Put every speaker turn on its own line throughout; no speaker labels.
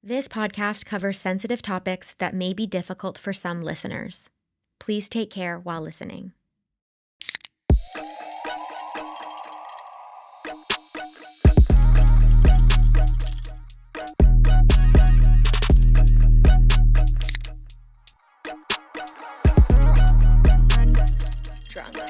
This podcast covers sensitive topics that may be difficult for some listeners. Please take care while listening. Undrunk.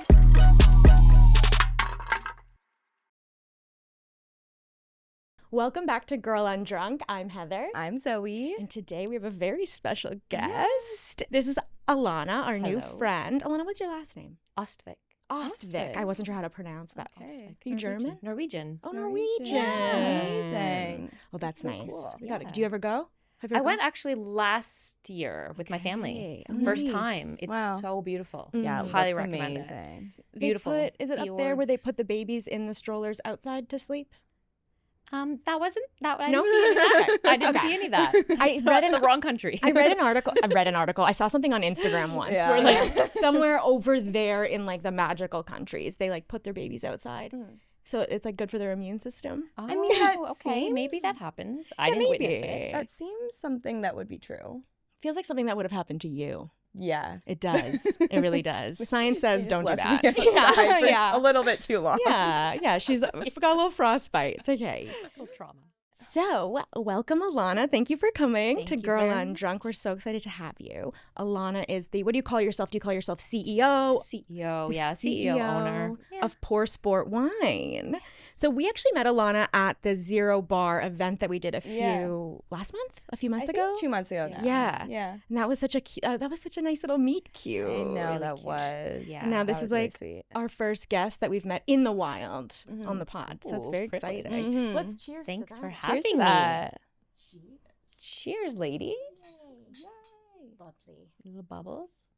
Welcome back to Girl Undrunk. I'm Heather.
I'm Zoe.
And today we have a very special guest. This is Alanna, our new friend. Alanna, what's your last name?
Ostvik.
Ostvik. I wasn't sure how to pronounce that.
Okay.
Are you German?
Norwegian.
Oh, Norwegian.
Yeah. Amazing.
Well, that's nice.
Cool.
We got it. Do you ever go? Have you
I
ever
went actually last year with my family.
Okay.
First
Nice.
time. It's
Wow.
so beautiful.
Yeah, it
Highly
looks
recommend it.
amazing.
Beautiful.
Is it up there where they
Fjords.
put the babies in the strollers outside to sleep?
That wasn't that. I
No?
didn't see any of that. I didn't
Okay.
see any of that.
I read
in the wrong country.
I read an article. I saw something on Instagram once
Yeah.
where like somewhere over there in like the magical countries, they like put their babies outside. So it's like good for their immune system.
Oh,
I mean, that
okay. Maybe
seems-
that happens. I didn't witness
maybe.
it.
That seems something that would be true.
Feels like something that would have happened to you.
Yeah.
It does. It really does. Science says
You
don't do
just
that.
left me outside for
yeah.
a little bit too long.
Yeah. She's got a little frostbite. It's okay.
Little trauma.
So, welcome, Alanna. Thank you for coming
Thank
to
you
Girl
very much.
Undrunk. We're so excited to have you. Alanna is what do you call yourself? Do you call yourself CEO?
CEO.
The
Yeah. CEO owner. Yeah.
of Pour Sport Wine. So we actually met Alanna at the Zero Bar event that we did a few months ago.
2 months ago now.
Yeah.
Yeah.
And that was such a nice little meet cute.
I know
really
that
cute.
was.
Yeah.
Now
That
this
was
is
really
like
sweet.
our first guest that we've met in the wild on the pod. So it's
Ooh,
very
privilege.
exciting.
Mhm.
Let's cheers.
Thanks
to
for
that.
having
Cheers to
me.
that.
Cheers, ladies.
Lovely.
Little bubbles.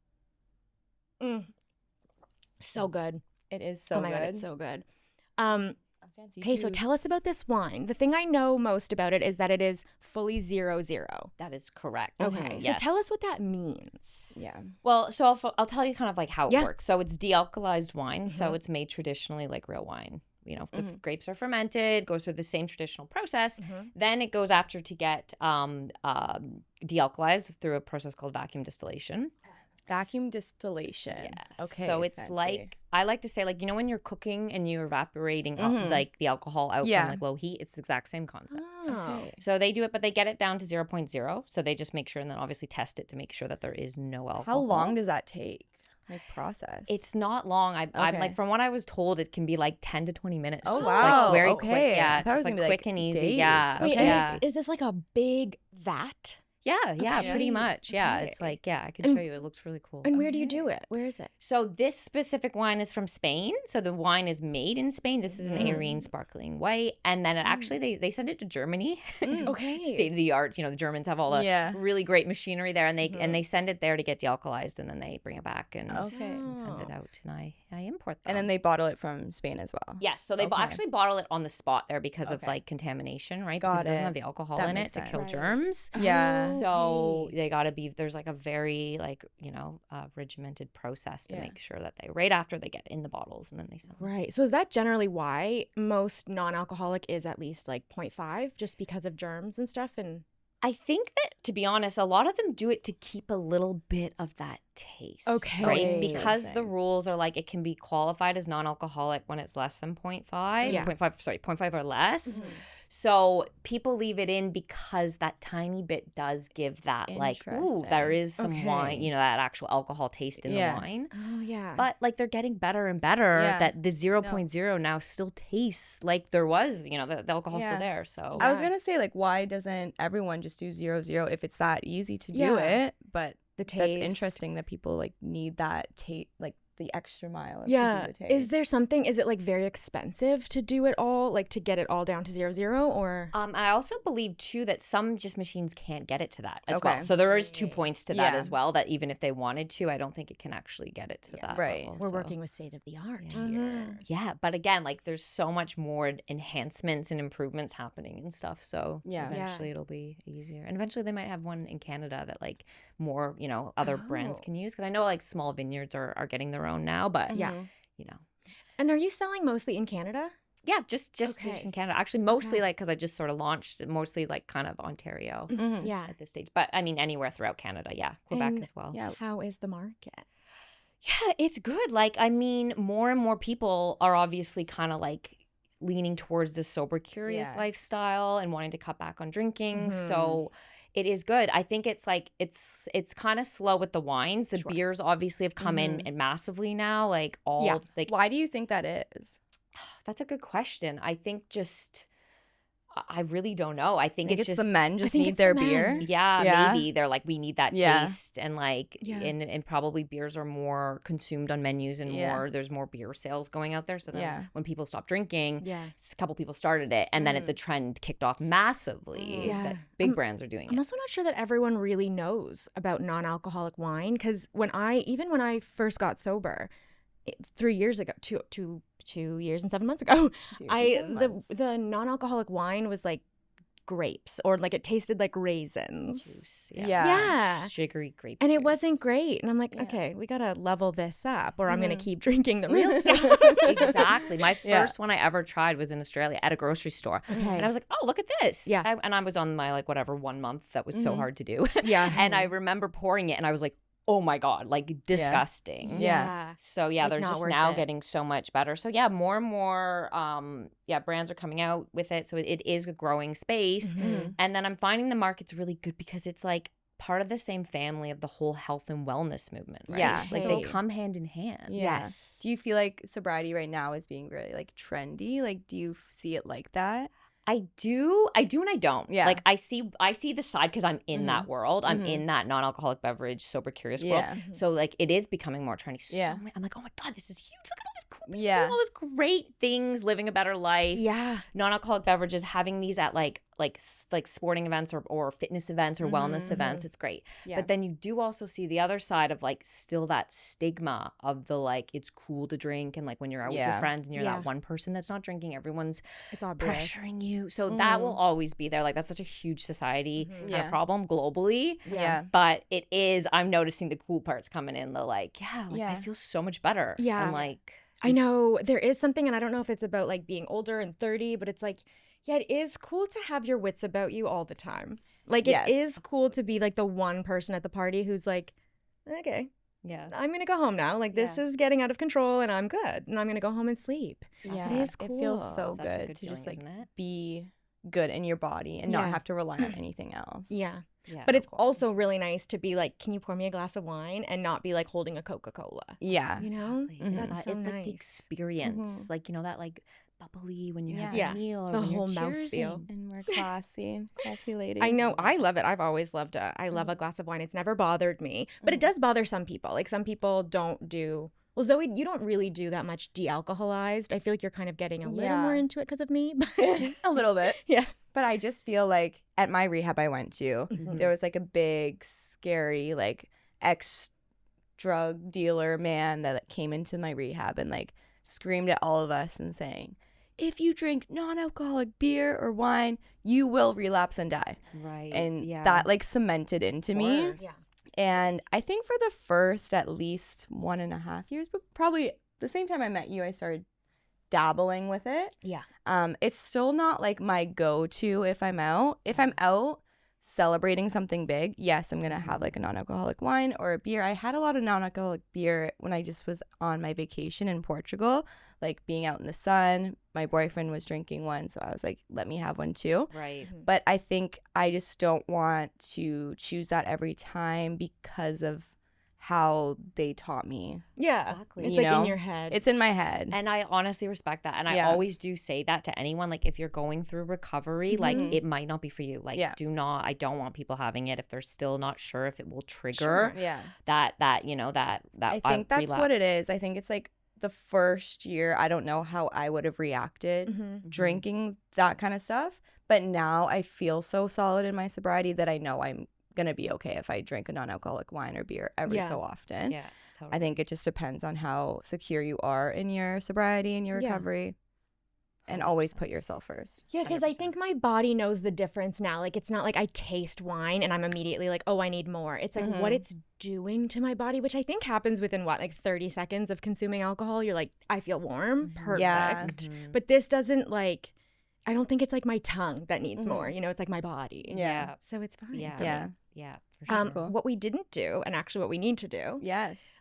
So good.
It is so
oh my
good.
god, it's so good.
A fancy
Okay, so
juice.
tell us about this wine. The thing I know most about it is that it is fully 0-0.
That is correct.
Okay, so
Yes.
tell us what that means.
Yeah.
Well, so I'll tell you kind of like how it
Yeah.
works. So it's de-alkalized wine, so it's made traditionally like real wine. You know, the grapes are fermented, goes through the same traditional process. Then it goes after to get de-alkalized through a process called vacuum distillation.
Vacuum distillation.
Yes.
Okay.
So it's
fancy.
like, I like to say, like, you know, when you're cooking and you're evaporating like the alcohol out
Yeah.
from like low heat, it's the exact same concept.
Oh.
So they do it, but they get it down to 0.0. So they just make sure and then obviously test it to make sure that there is no alcohol.
How long does that take? Like process?
It's not long. I'm
Okay.
like, from what I was told, it can be like 10 to 20 minutes.
Oh,
Just,
wow.
Like, very
Okay.
quick. Yeah.
I
It's
thought it
just
was
like
gonna be,
quick
like,
and easy.
days.
Yeah.
Wait,
Okay.
Yeah.
is this like a big vat?
Yeah.
Okay.
Pretty much. Yeah. It's
Okay.
like, yeah, I can
And-
show you. It looks really cool.
And where do you do it? Where is it?
So this specific wine is from Spain. So the wine is made in Spain. This is an Aryan sparkling white. And then it actually, they send it to Germany.
Okay.
State of the art. You know, the Germans have all the
Yeah.
really great machinery there, and they send it there to get de-alkalized, and then they bring it back and
Okay.
send it out, and I import them.
And then they bottle it from Spain as well.
Yes, so they
Okay.
actually bottle it on the spot there because of
Okay.
like contamination, right?
Got
Because it doesn't
it.
have the alcohol
That
in it
makes
to
sense.
kill
Right.
germs.
Yeah.
Oh,
So
okay.
they got to be, there's like a very like, you know, regimented process to
Yeah.
make sure that right after they get in the bottles and then they sell them.
Right. So is that generally why most non-alcoholic is at least like 0.5 just because of germs and stuff? And
I think that, to be honest, a lot of them do it to keep a little bit of that taste.
Okay.
Right? Because the
Interesting.
rules are like it can be qualified as non-alcoholic when it's less than 0.5.
Yeah.
0.5 or less. So people leave it in because that tiny bit does give that like, ooh, there
Interesting.
is some
Okay.
wine, you know, that actual alcohol taste in
Yeah.
the wine.
oh yeah.
But like they're getting better and better
Yeah.
that the 0.0 now still tastes like there was, you know, the alcohol's still
Yeah.
there. So
I was
Yeah.
gonna say, like, why doesn't everyone just do 0-0 if it's that easy to do
Yeah.
it? But
the taste.
that's interesting that people like need that taste, like the extra mile. Of
Yeah.
To do the taste.
Is it like very expensive to do it all, like to get it all down to 0-0 or?
I also believe too that some just machines can't get it to that as
Okay.
well. So there is 2 points to that
Yeah.
as well. That even if they wanted to, I don't think it can actually get it to that.
Right.
level,
We're
so.
working with state of the art
Yeah.
here.
Yeah, but again, like there's so much more enhancements and improvements happening and stuff. So
Yeah.
eventually it'll be easier, and eventually they might have one in Canada that like more, you know, other brands
Oh.
can use. Because I know like small vineyards are getting their own now, but
Yeah.
Mhm.
you know.
And are you selling mostly in Canada?
Just
Okay.
in Canada. Actually, mostly
Okay.
like because I just sort of launched mostly like kind of Ontario
Yeah.
at this stage. But I mean, anywhere throughout Canada. Yeah, Quebec
And
as well.
Yeah.
how is the market?
Yeah, it's good. Like, I mean, more and more people are obviously kind of like leaning towards this sober, curious
Yeah.
lifestyle and wanting to cut back on drinking.
Mhm.
So it is good. I think it's like it's kind of slow with the wines. The
Sure.
beers obviously have come in and massively now. Like
Yeah.
like
Why do you think that is?
that's a good question. I think just I really don't know. I think
Think
it's
it's
just
the men just
think
need
it's
their
the
beer.
men.
yeah,
Yeah.
maybe they're like we need that
Yeah.
taste and like
Yeah.
and probably beers are more consumed on menus and
Yeah.
more there's more beer sales going out there. So then
Yeah.
when people stop drinking,
Yeah.
a couple people started it and then the trend kicked off massively
Yeah.
that big brands are doing
I'm
it.
also not sure that everyone really knows about non-alcoholic wine because when I first got sober 3 years ago, 2 years and 7 months ago, the non-alcoholic wine was like grapes or like it tasted like raisins.
Juice,
Yeah.
sugary grape
And
juice.
it wasn't great. And I'm like,
Yeah.
okay, we got to level this up or I'm going to
Mhm.
keep drinking the real stuff.
Exactly. My
Yeah.
first one I ever tried was in Australia at a grocery store.
Okay.
And I was like, oh, look at this.
Yeah.
And I was on my like whatever 1 month that was so hard to do.
Yeah.
And I remember pouring it and I was like, oh my God, like disgusting.
Yeah.
So yeah,
Like,
they're
not
just
worth
now
it.
getting so much better. So yeah, more and more brands are coming out with it. So it is a growing space.
Mhm.
And then I'm finding the market's really good because it's like part of the same family of the whole health and wellness movement, right?
Yeah,
Like they
totally.
come hand in hand.
Yeah.
Yes.
Do you feel like sobriety right now is being really like trendy? Like, do you see it like that?
I do and I don't.
Yeah.
Like I see the side because I'm in that world. I'm
Mhm.
in that non-alcoholic beverage, sober curious world.
Yeah.
So like it is becoming more trendy.
Yeah.
I'm like, oh my God, this is huge. Look at all this cool people
Yeah.
doing all these great things, living a better life.
Yeah.
Non-alcoholic beverages, having these at like sporting events or fitness events or wellness events. It's great.
Yeah.
But then you do also see the other side of like still that stigma of the like it's cool to drink and like when you're out with your
Yeah.
friends and you're
Yeah.
that one person that's not drinking, everyone's
It's obvious.
pressuring you. So that will always be there. Like that's such a huge society kind
Yeah.
of problem globally.
Yeah.
But it is, I'm noticing the cool parts coming in. The like, I
Yeah.
feel so much better.
Yeah.
And like,
I know there is something, and I don't know if it's about like being older and 30, but it's like, yeah, it is cool to have your wits about you all the time. Like,
Yes.
it is cool to be like the one person at the party who's like, okay,
Yeah.
I'm going to go home now. Like, this is getting out of control and I'm good. And I'm going to go home and sleep.
Yeah.
It is
It feels
cool.
so
Such a
good
good
to just
feeling,
like
isn't it?
be good in your body and not
Yeah.
have to rely on anything else.
Yeah.
Yeah.
But it's also really nice to be like, can you pour me a glass of wine and not be like holding a Coca-Cola?
Yeah.
You know?
Exactly.
Mhm.
It's,
That's so
it's like the
nice.
experience. Like, you know, that like bubbly when you have
Yeah.
your meal or
The
when
whole
you're
mouthfeel.
cheersing.
And we're classy ladies.
I know. I love it. I've always loved it. I love a glass of wine. It's never bothered me. But it does bother some people. Like some people don't do. Well, Zoe, you don't really do that much de-alcoholized. I feel like you're kind of getting a little more
Yeah.
into it because of me. But
a little bit.
yeah.
But I just feel like at my rehab I went to,
Mhm.
there was like a big, scary, like ex-drug dealer man that came into my rehab and like screamed at all of us and saying, if you drink non-alcoholic beer or wine, you will relapse and die.
Right.
And
yeah.
that like cemented into me.
Course.
Yeah.
And I think for the first at least 1.5 years, but probably the same time I met you, I started dabbling with it.
Yeah.
It's still not like my go-to if I'm out. If I'm out celebrating something big, yes, I'm gonna have like a non-alcoholic wine or a beer. I had a lot of non-alcoholic beer when I just was on my vacation in Portugal, like being out in the sun. My boyfriend was drinking one, so I was like, let me have one too.
Right.
But I think I just don't want to choose that every time because of how they taught me.
Yeah.
Exactly.
It's
You
like in
know?
your head.
It's in my head.
And I honestly respect that. And I
Yeah.
always do say that to anyone. Like, if you're going through recovery, like,
Mhm.
it might not be for you. Like,
Yeah.
I don't want people having it if they're still not sure if it will trigger
Yeah.
that, you know, that
I think that's what it
relapse.
is. I think it's like the first year, I don't know how I would have reacted
Mhm.
drinking that kind of stuff. But now I feel so solid in my sobriety that I know I'm going to be okay if I drink a non-alcoholic wine or beer every
Yeah.
so often.
Yeah, totally.
I think it just depends on how secure you are in your sobriety and your
Yeah.
recovery. and always put yourself first.
Yeah, because I think my body knows the difference now. Like, it's not like I taste wine and I'm immediately like, oh, I need more. It's like what it's doing to my body, which I think happens within, what, like 30 seconds of consuming alcohol. You're like, I feel warm. Perfect.
Yeah.
But this doesn't, like, I don't think it's like my tongue that needs more. You know, it's like my body.
Yeah.
So it's fine.
Yeah.
Yeah, for sure.
cool.
What we didn't do, and actually what we need to do,
Yes.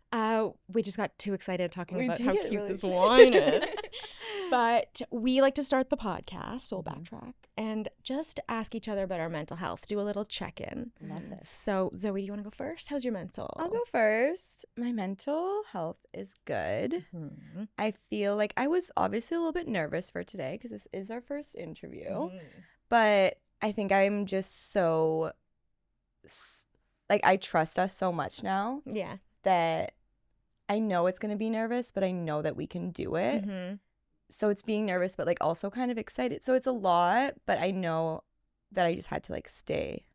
we just got too excited talking about
did
how
get
cute
really
this
excited.
wine is. But we like to start the podcast, so we'll backtrack, and just ask each other about our mental health, do a little check-in.
Love this.
So, Zoe, do you want to go first? How's your mental?
I'll go first. My mental health is good.
Mhm.
I feel like I was obviously a little bit nervous for today because this is our first interview.
Mhm.
But I think I'm just so, like, I trust us so much now
Yeah.
that I know it's going to be nervous, but I know that we can do it.
Mhm.
So it's being nervous, but like also kind of excited. So it's a lot, but I know that I just had to like stay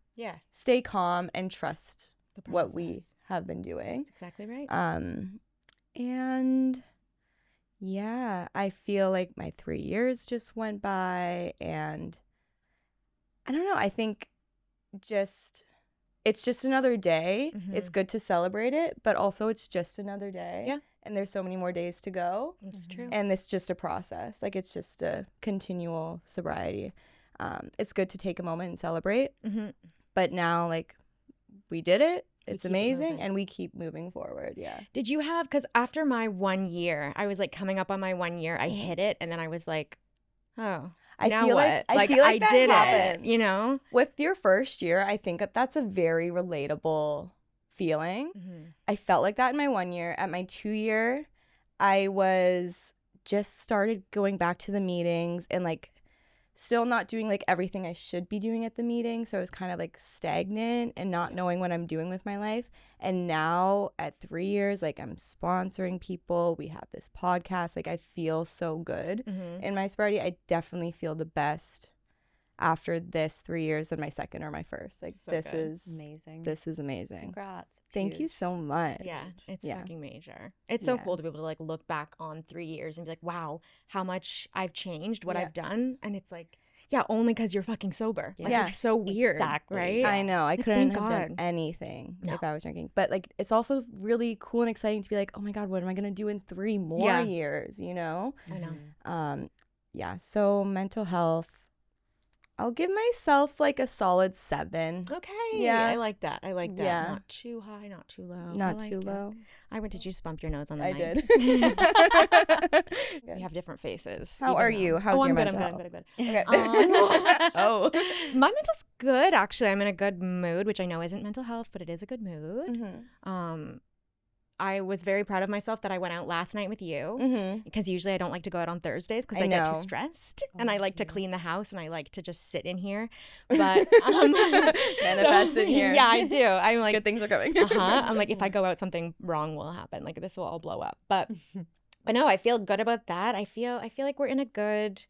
calm and trust
The
what we
process.
have been doing.
That's exactly right.
And yeah, I feel like my 3 years just went by, and I don't know, I think it's just another day. It's good to celebrate it, but also it's just another day.
Yeah.
And there's so many more days to go.
It's true.
And it's just a process. Like, it's just a continual sobriety. It's good to take a moment and celebrate.
Mhm.
But now, like, we did it. It's
keep it
amazing.
moving.
And we keep moving forward. Yeah.
Did you have, because after my 1 year, I was like coming up on my 1 year, I hit it, and then I was like, oh,
I
now
feel
what?
like, I feel like that
did
happens.
it, you know?
With your first year, I think that's a very relatable feeling. I felt like that in my 1 year. At my 2 year, I was just started going back to the meetings and like still not doing like everything I should be doing at the meeting. So I was kind of like stagnant and not knowing what I'm doing with my life. And now at 3 years, like I'm sponsoring people. We have this podcast. Like I feel so good in my sobriety. I definitely feel the best after this 3 years than my second or my first. Like
So
this
good.
is
Amazing.
this is amazing.
Congrats. It's
Thank you
huge.
so much.
Yeah, it's
Yeah.
fucking major. It's so
Yeah.
cool to be able to like look back on 3 years and be like, wow, how much I've changed, what
Yeah.
I've done. And it's like, yeah, only because you're fucking sober. Like,
Yeah.
it's so weird.
Exactly.
Right?
I know. I
Like,
couldn't
thank
have done
God.
anything
No.
if I was drinking. But like it's also really cool and exciting to be like, oh my God, what am I gonna do in 3 more
Yeah.
years? You know?
I know.
Yeah. So mental health, I'll give myself like a solid 7.
Okay.
Yeah.
I like that. I like that.
Yeah.
Not too high, not too low. I
Not
like
too
it.
low.
Did you just bump your nose on the
I
mic?
did.
We have different faces.
How
even
are
though-
you? How's your
I'm
mental
good,
health?
I'm good.
Okay.
Oh.
Oh.
My mental's good, actually. I'm in a good mood, which I know isn't mental health, but it is a good mood.
Mhm.
I was very proud of myself that I went out last night with you,
Mhm.
because usually I don't like to go out on Thursdays because
I
I get
know.
too stressed,
Oh,
and I like to
yeah.
clean the house, and I like to just sit in here. But
Manifest in here.
Yeah, I do. I'm like,
Good things are coming.
I'm like, if I go out, something wrong will happen. Like this will all blow up. But no, I feel good about that. I feel like we're in a good.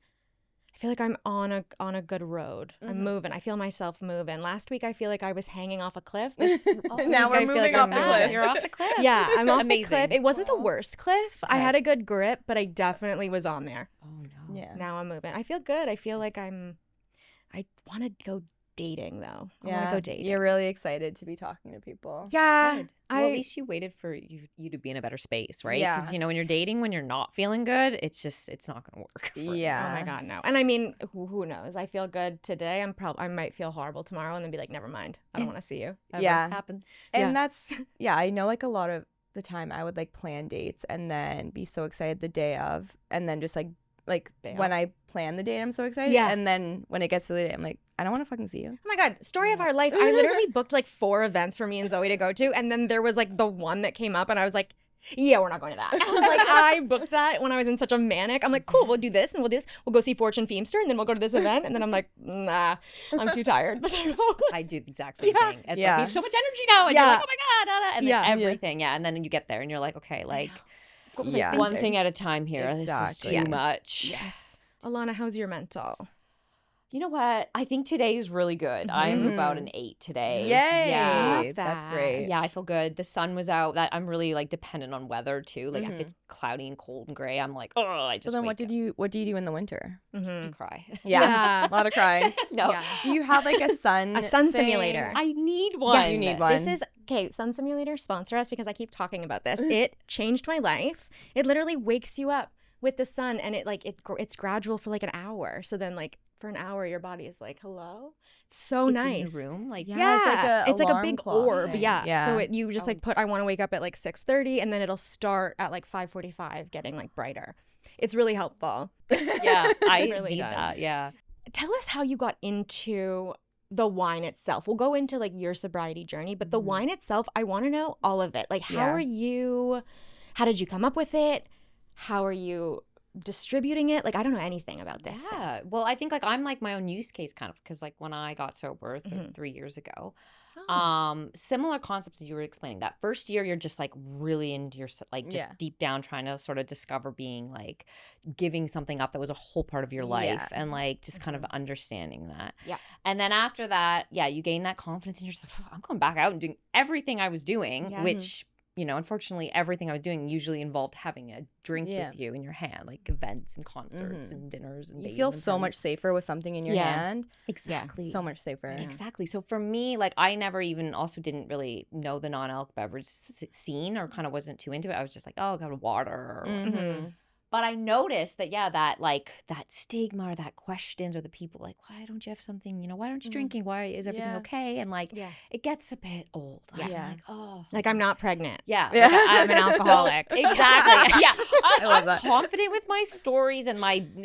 I feel like I'm on a good road. I'm moving. I feel myself moving. Last week I feel like I was hanging off a cliff. This
Now we're
week, I feel
moving
like
off
I'm
the
not.
cliff.
You're off the cliff.
Yeah, I'm off the
Amazing.
cliff. It wasn't the worst cliff. I
Okay.
had a good grip, but I definitely was on there.
Oh no.
Yeah.
Now I'm moving. I feel good. I feel like I want to go dating though. I want to go dating.
You're really excited to be talking to people.
Yeah.
Good. Well, at least you waited for you to be in a better space, right?
Yeah.
Because when you're dating, when you're not feeling good, it's not going to work. For you.
Yeah.
Oh my God, no. And I mean, who knows? I feel good today. I might feel horrible tomorrow and then be like, never mind. I don't want to see you. Ever.
Yeah.
Happens.
And
Yeah.
that's, yeah, I know like a lot of the time I would like plan dates and then be so excited the day of, and then just like
Bail.
when I plan the date, I'm so excited.
Yeah.
And then when it gets to the day, I'm like, I don't want to fucking see you.
Oh my God, story of our life. I literally booked like 4 events for me and Zoe to go to. And then there was like the one that came up and I was like, yeah, we're not going to that. Like I booked that when I was in such a manic. I'm like, cool, we'll do this and we'll do this. We'll go see Fortune Feimster and then we'll go to this event. And then I'm like, nah, I'm too tired.
I do the exact same
Yeah.
thing. It's
Yeah.
like, we have so much energy now. And
Yeah.
you're like, oh my God. And then
Yeah.
everything. Yeah. And then you get there and you're like, okay, like
What was I
Yeah.
one
thinking?
thing at a time here. This is
Exactly.
too much.
Yes. Alanna, how's your mental?
You know what? I think today is really good. I'm about an 8 today.
Yay.
Yeah.
That's great.
Yeah, I feel good. The sun was out. That I'm really like dependent on weather too. Like if it's cloudy and cold and gray, I'm like, oh, I just
So then
wake
what do you do in the winter?
up and cry.
Yeah. A lot of crying.
No.
Yeah.
Do you have like a sun
sun
thing?
simulator?
I need one.
Yes.
You need one.
This is okay. Sun Simulator, sponsor us, because I keep talking about this. It changed my life. It literally wakes you up with the sun, and it's gradual for like an hour. So then like for an hour, your body is like, hello. It's so nice.
In your room, like
Yeah,
it's like a
alarm
big
clock
orb.
thing.
Yeah. So you just like put, I want to wake up at like 6:30, and then it'll start at like 5:45, getting like brighter. It's really helpful.
yeah, I
really
need
does.
that. Yeah.
Tell us how you got into the wine itself. We'll go into like your sobriety journey, but the wine itself, I want to know all of it. Like how did you come up with it? How are you distributing it? Like I don't know anything about this stuff.
Well, I think like I'm like my own use case kind of, because like when I got sober 3 years ago, similar concepts as you were explaining. That first year, you're just like really into your like just deep down trying to sort of discover being like giving something up that was a whole part of your life and like just kind of understanding that.
Yeah.
And then after that, you gain that confidence and you're just like, I'm going back out and doing everything I was doing, which unfortunately, everything I was doing usually involved having a drink with you in your hand, like events and concerts and dinners and
you feel so much safer with something in your hand.
Exactly.
Yeah, so much safer.
Exactly. So for me, like I never even also didn't really know the non-alc beverage scene or kind of wasn't too into it. I was just like, oh, got water. But I noticed that, that like that stigma or that questions or the people like, why don't you have something, why aren't you drinking? Why is everything okay? And like, it gets a bit old. I'm like, oh.
Like I'm not pregnant.
Yeah.
Like, I'm an alcoholic.
Exactly. Yeah.
I love that.
I'm confident with my stories and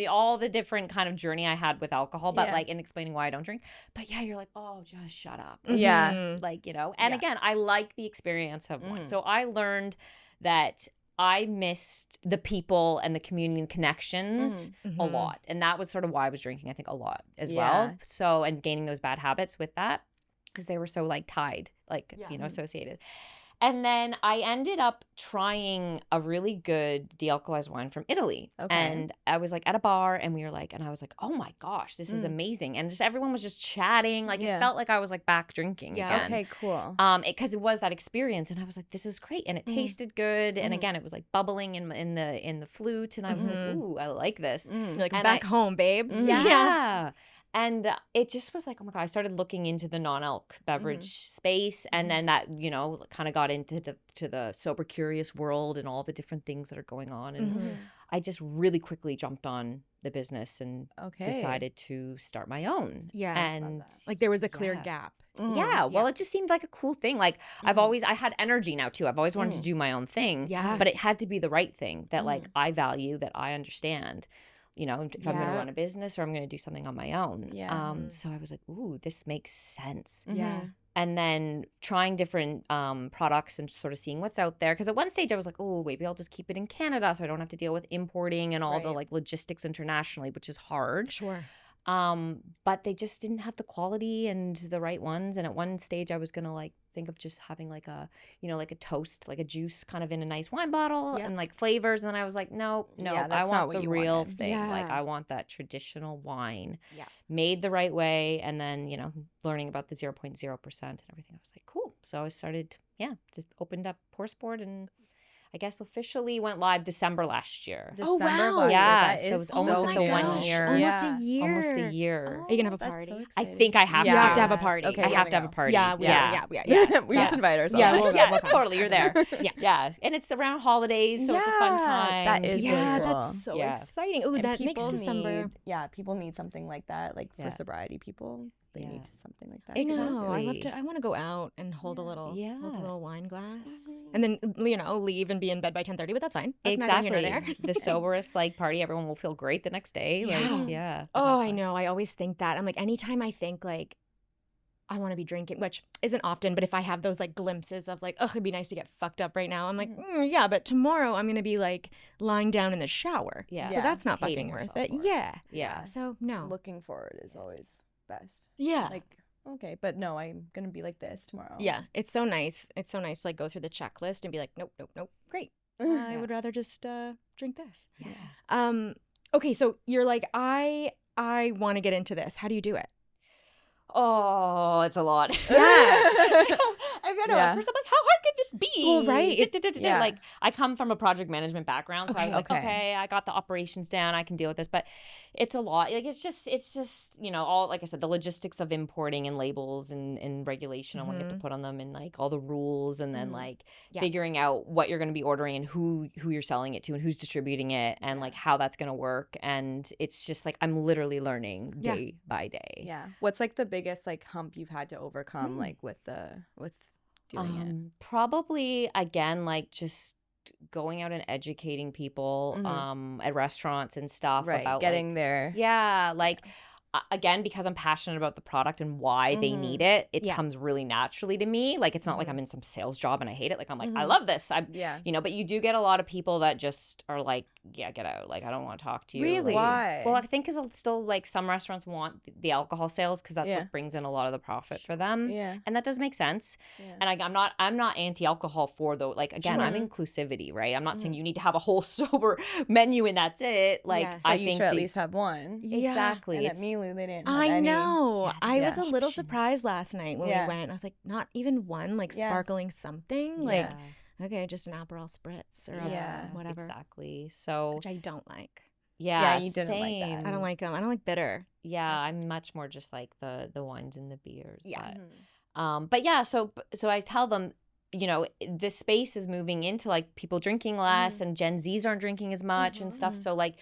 all the different kind of journey I had with alcohol, but like in explaining why I don't drink. But you're like, oh, just shut up.
Yeah.
Like, and again, I like the experience of one. So I learned that I missed the people and the community and connections a lot. And that was sort of why I was drinking, I think, a lot as well. So, and gaining those bad habits with that because they were so like tied, like, associated. And then I ended up trying a really good de-alcoholized wine from Italy. Okay. And I was like at a bar and we were like, and I was like, oh my gosh, this is amazing. And just everyone was just chatting. Like it felt like I was like back drinking again.
Okay, cool.
Because it was that experience. And I was like, this is great. And it tasted good. And again, it was like bubbling in the flute. And I was like, ooh, I like this.
You're like, and back home, babe.
Yeah. And it just was like, oh my God, I started looking into the non-alc beverage space. And then that, kind of got into the sober curious world and all the different things that are going on. And I just really quickly jumped on the business and decided to start my own.
Yeah.
And
like there was a clear gap.
Yeah. Well, it just seemed like a cool thing. Like I had energy now too. I've always wanted to do my own thing.
Yeah.
But it had to be the right thing that like I value, that I understand. If I'm going to run a business or I'm going to do something on my own. Yeah. So I was like, ooh, this makes sense.
Yeah.
And then trying different products and sort of seeing what's out there. Because at one stage I was like, oh, maybe I'll just keep it in Canada so I don't have to deal with importing and all the like logistics internationally, which is hard.
Sure.
But they just didn't have the quality and the right ones. And at one stage I was going to like think of just having like a, like a toast, like a juice kind of in a nice wine bottle and like flavors. And then I was like, no, I want the real thing. Yeah. Like I want that traditional wine made the right way. And then, learning about the 0.0% and everything. I was like, cool. So I started, just opened up Pour Sport and I guess officially went live December last year.
December
last year.
Yeah,
That
so
is
it's almost like the 1 year.
Almost a year.
Almost a year.
Are you gonna have a party?
So
I think I have to.
You have to have a party.
Okay,
I have to have a party.
Yeah,
we just invite ourselves.
Yeah, we'll come.
Totally. You're there. Yeah, and it's around holidays, so it's a fun time.
That is really cool.
That's so exciting. Oh, that makes December.
People need something like that, like for sobriety people. They need something like that.
Exactly. I want to go out and hold a little wine glass, and then leave and be in bed by 10:30. But that's fine. That's
exactly.
neither here nor there.
The soberest like party, everyone will feel great the next day.
Oh, I know. I always think that. I'm like, anytime I think like I want to be drinking, which isn't often, but if I have those like glimpses of like, oh, it'd be nice to get fucked up right now, I'm like, yeah, but tomorrow I'm gonna be like lying down in the shower.
Yeah.
So that's not fucking worth it.
Yeah.
So no.
Looking forward is always best.
Yeah.
Like, okay, but no, I'm gonna be like this tomorrow.
Yeah. It's so nice. It's so nice to like go through the checklist and be like, nope. Great. I would rather just drink this.
Yeah.
Okay, so you're like, I I want to get into this. How do you do it?
Oh, it's a lot.
Yeah.
I don't know. At first I'm like, how hard could this be?
Well, right.
Yeah.
Like, I come from a project management background, so I was like,
Okay.
okay, I got the operations down. I can deal with this. But it's a lot. Like, it's just, all, like I said, the logistics of importing and labels and regulation on what you have to put on them and like all the rules and then like figuring out what you're going to be ordering and who you're selling it to and who's distributing it and like how that's going to work. And it's just like, I'm literally learning day by day.
Yeah. What's like the biggest like hump you've had to overcome like with doing it?
Probably again, like just going out and educating people at restaurants and stuff about
getting
like,
there.
Yeah, like again, because I'm passionate about the product and why they need it, it comes really naturally to me. Like it's not like I'm in some sales job and I hate it. Like I'm like, I love this. But you do get a lot of people that just are like, yeah, get out. Like I don't want to talk to you.
Really?
Like,
Why?
well, I think because still like some restaurants want the alcohol sales because that's what brings in a lot of the profit for them.
Yeah.
And that does make sense. Yeah. And I'm not anti-alcohol for though. Like again, I'm inclusivity, right? I'm not saying you need to have a whole sober menu and that's it. Like I think
you should at least have one.
Exactly.
And at Milu, they didn't have
I
any.
know.
Yeah,
I was a little
options.
surprised last night when we went. I was like, not even one like sparkling something. Like, okay, just an Aperol spritz or whatever.
Exactly. So,
which I don't like.
Yeah,
you didn't like that.
I don't like them. I don't like bitter.
Yeah, I'm much more just like the wines and the beers.
Yeah.
But yeah, so I tell them, you know, the space is moving into like people drinking less and Gen Zs aren't drinking as much and stuff. So like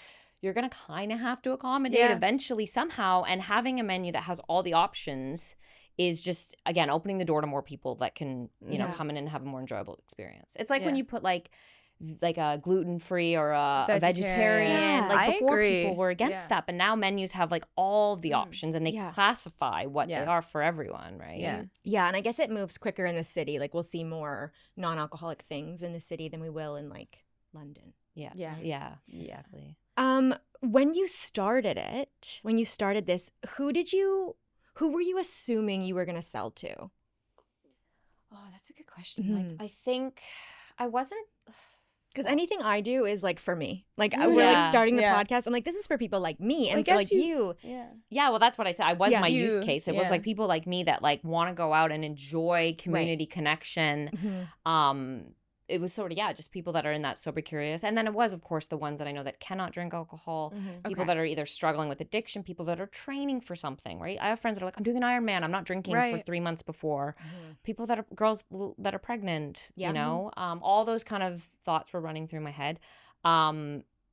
you're going to kind of have to accommodate eventually somehow. And having a menu that has all the options is just, again, opening the door to more people that can, you know, come in and have a more enjoyable experience. It's like when you put like a gluten-free or a vegetarian.
Yeah,
like before
agree.
people were against that, but now menus have like all the options and they classify what they are for everyone, right?
Yeah, and I guess it moves quicker in the city. Like we'll see more non-alcoholic things in the city than we will in like London.
Yeah, exactly.
When you started this, who were you assuming you were going to sell to?
Oh, that's a good question. Like I think I wasn't.
Because anything I do is like for me. Like we're like starting the podcast. I'm like, this is for people like me and for like you.
Yeah, well, that's what I said. I was my use case. It was like people like me that like want to go out and enjoy community connection. It was sort of, just people that are in that sober curious. And then it was, of course, the ones that I know that cannot drink alcohol, people that are either struggling with addiction, people that are training for something, right? I have friends that are like, I'm doing an Ironman. I'm not drinking for 3 months before. People that are girls that are pregnant, you know, all those kind of thoughts were running through my head.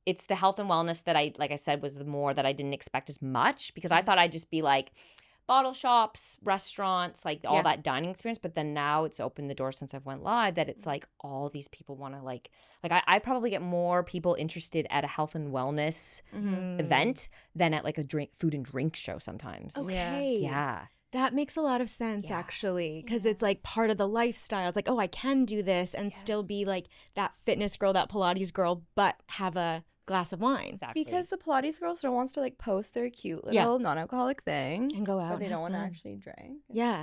It's the health and wellness that like I said, was the more that I didn't expect as much because I thought I'd just be like, bottle shops, restaurants, like all that dining experience. But then now it's opened the door since I've went live that it's like all these people want to like I probably get more people interested at a health and wellness event than at like a food and drink show sometimes.
Okay.
Yeah.
That makes a lot of sense actually because it's like part of the lifestyle. It's like, oh, I can do this and still be like that fitness girl, that Pilates girl, but have a glass of wine.
Exactly.
Because the Pilates girl still wants to like post their cute little non-alcoholic thing
and go out,
but they don't want to
fun.
Actually drink.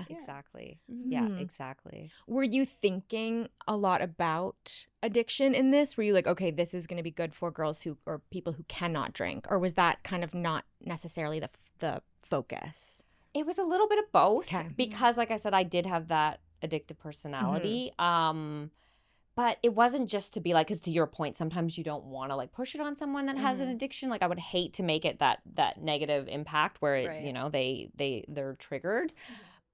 Exactly. Yeah, exactly.
Were you thinking a lot about addiction in this? Were you like, okay, this is going to be good for girls or people who cannot drink, or was that kind of not necessarily the focus?
It was a little bit of both because, like I said, I did have that addictive personality. But it wasn't just to be like, because to your point, sometimes you don't want to like push it on someone that has an addiction. Like I would hate to make it that negative impact where it, you know, they're triggered.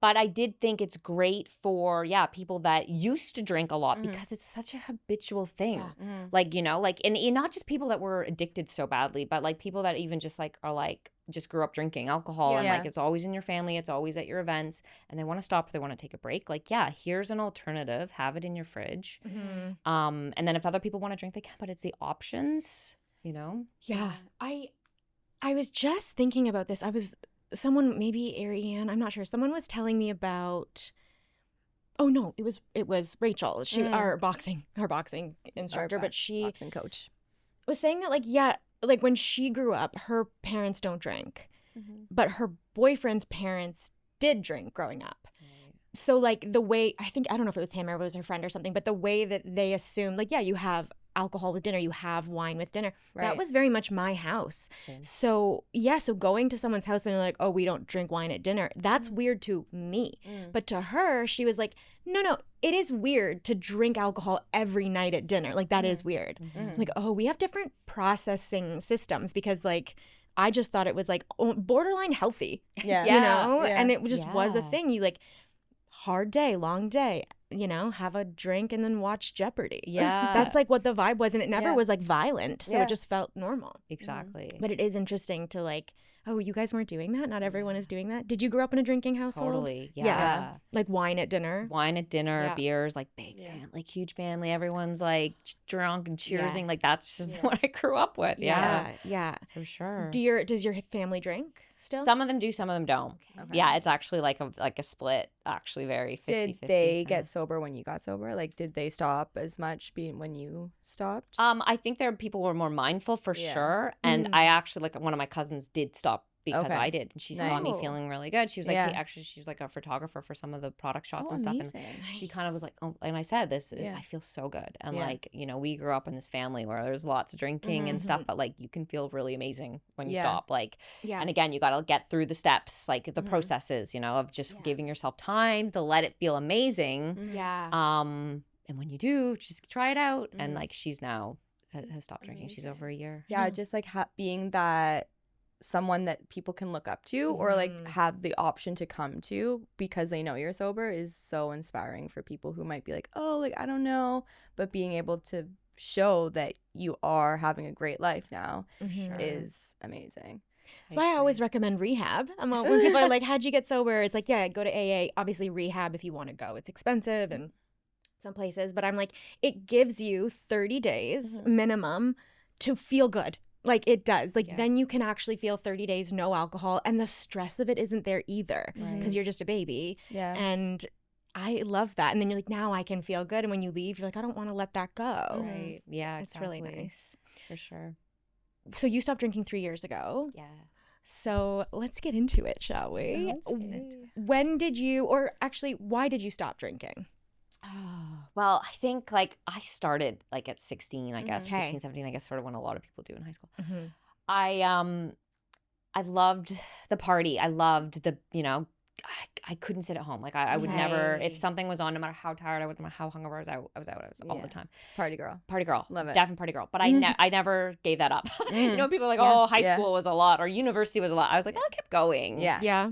But I did think it's great for, people that used to drink a lot because it's such a habitual thing. Like, you know, like, and not just people that were addicted so badly, but like people that even just like are like, just grew up drinking alcohol and like it's always in your family, it's always at your events and they want to stop or they want to take a break. Like, here's an alternative, have it in your fridge. And then if other people want to drink, they can, but it's the options, you know?
Yeah. I was just thinking about this. Someone, maybe Ariane, I'm not sure. Someone was telling me about. Oh no, it was Rachel. She our boxing instructor, but she
boxing coach
was saying that like when she grew up, her parents don't drink, but her boyfriend's parents did drink growing up. So like the way I don't know if it was him or if it was her friend or something, but the way that they assume like you have alcohol with dinner, you have wine with dinner.
Right.
That was very much my house.
Same.
So going to someone's house and they're like, oh, we don't drink wine at dinner, that's weird to me. But to her, she was like, no, it is weird to drink alcohol every night at dinner. Like, that is weird. Like, oh, we have different processing systems, because like, I just thought it was like borderline healthy,
Yeah.
you know?
Yeah.
And it just was a
Yeah.
thing. You like, hard day, long day, you know, have a drink and then watch Jeopardy.
Yeah.
That's like what the vibe was. And it never
Yeah.
was like violent. So
Yeah.
it just felt normal.
Exactly.
But it is interesting to like, oh, you guys weren't doing that? Not everyone is doing that. Did you grow up in a drinking household?
Totally.
Yeah.
Yeah.
Like wine at dinner?
Wine at dinner,
Yeah.
beers, like big fan, like huge family. Everyone's like drunk and cheersing.
Yeah.
Like that's just what I grew up with. Yeah,
Yeah.
for sure.
Does your family drink still?
Some of them do, some of them don't.
Okay.
Yeah, it's actually like a split. Actually, very 50-50.
Did they get sober when you got sober? Like, did they stop as much when you stopped?
I think people were more mindful for
Yeah.
sure. And I actually, like, one of my cousins did stop because
Okay.
I did. And she saw me
Nice.
feeling really good. She was like,
Yeah.
she was like a photographer for some of the product shots
Oh,
and stuff.
amazing.
And she kind of was like, oh, and I said this,
Yeah.
I feel so good. And
Yeah.
like, you know, we grew up in this family where there's lots of drinking and stuff, but like you can feel really amazing when you
Yeah.
stop. Like,
Yeah.
and again, you got to get through the steps, like the
Mhm.
processes, you know, of just
Yeah.
giving yourself time to let it feel amazing.
Yeah.
And when you do, just try it out. And
Mhm.
like she's now has stopped drinking. She's over a year.
Yeah, just like being that someone that people can look up to or like
Mhm.
have the option to come to because they know you're sober is so inspiring for people who might be like, oh, like, I don't know. But being able to show that you are having a great life now
Mhm.
is amazing.
That's why I always recommend rehab. When people are like, how'd you get sober? It's like, yeah, go to AA. Obviously, rehab if you want to go. It's expensive and some places. But I'm like, it gives you 30 days minimum to feel good. Like, it does. Like, then you can actually feel 30 days, no alcohol. And the stress of it isn't there either because you're just a baby.
Yeah.
And I love that. And then you're like, now I can feel good. And when you leave, you're like, I don't want to let that go.
Right. Yeah.
It's really
exactly.
nice.
For sure.
So you stopped drinking 3 years ago.
Yeah.
So let's get into it, shall we?
Let's get into
When did you, or actually, why did you stop drinking?
Well, I think like I started like at 16, I guess, or
Okay.
16, 17, I guess, sort of when a lot of people do in high school. I loved the party. I loved the, you know, I couldn't sit at home. Like I would never, if
Okay.
something was on, no matter how tired I was, no matter how hungover I was out all
Yeah.
the time.
Party girl.
Party girl.
Love it.
Definitely party girl. But I never gave that up. You know, people are like,
Yeah.
oh, high
Yeah.
school was a lot or university was a lot. I was like, well, I kept going.
Yeah.
Yeah.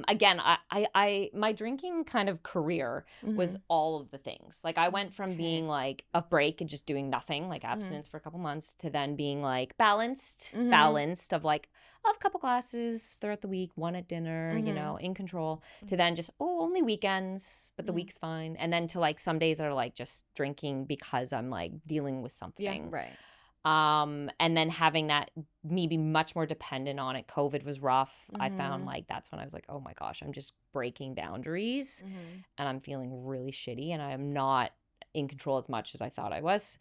Again, I my drinking kind of career was all of the things. Like I went from being like a break and just doing nothing, like abstinence for a couple months, to then being like balanced of like a couple glasses throughout the week, one at dinner, you know, in control, to then just, oh, only weekends, but the week's fine. And then to like some days are like just drinking because I'm like dealing with something.
Right.
And then having that me be much more dependent on it. COVID was rough. I found like that's when I was like, oh my gosh, I'm just breaking boundaries and I'm feeling really shitty and I'm not in control as much as I thought I was.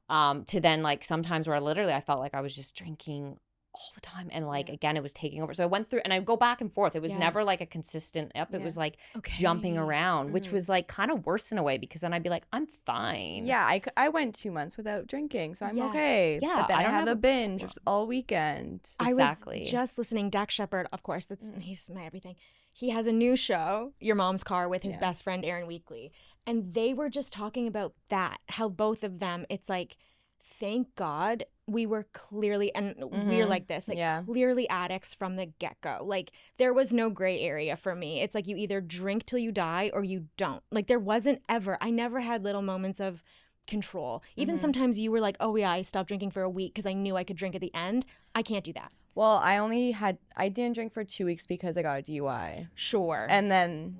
To then like sometimes where literally I felt like I was just drinking all the time and like again it was taking over. So I went through and I go back and forth. It was never like a consistent up. It was like jumping around, which was like kind of worse in a way because then I'd be like, I'm fine.
Yeah, I went 2 months without drinking, so I'm
Yeah.
okay.
Yeah,
but then
I
I
don't
have
have
a
a
binge all weekend.
Exactly.
I was just listening. Dak Shepard, of course, he's my everything. He has a new show, Your Mom's Car, with his best friend Aaron Weekly. And they were just talking about that, how both of them, it's like, thank God we were clearly, and we're like this, like clearly addicts from the get-go. Like there was no gray area for me. It's like you either drink till you die or you don't. Like there wasn't ever, I never had little moments of control. Even sometimes you were like, oh yeah, I stopped drinking for a week because I knew I could drink at the end. I can't do that.
Well, I didn't drink for 2 weeks because I got a DUI.
Sure.
And then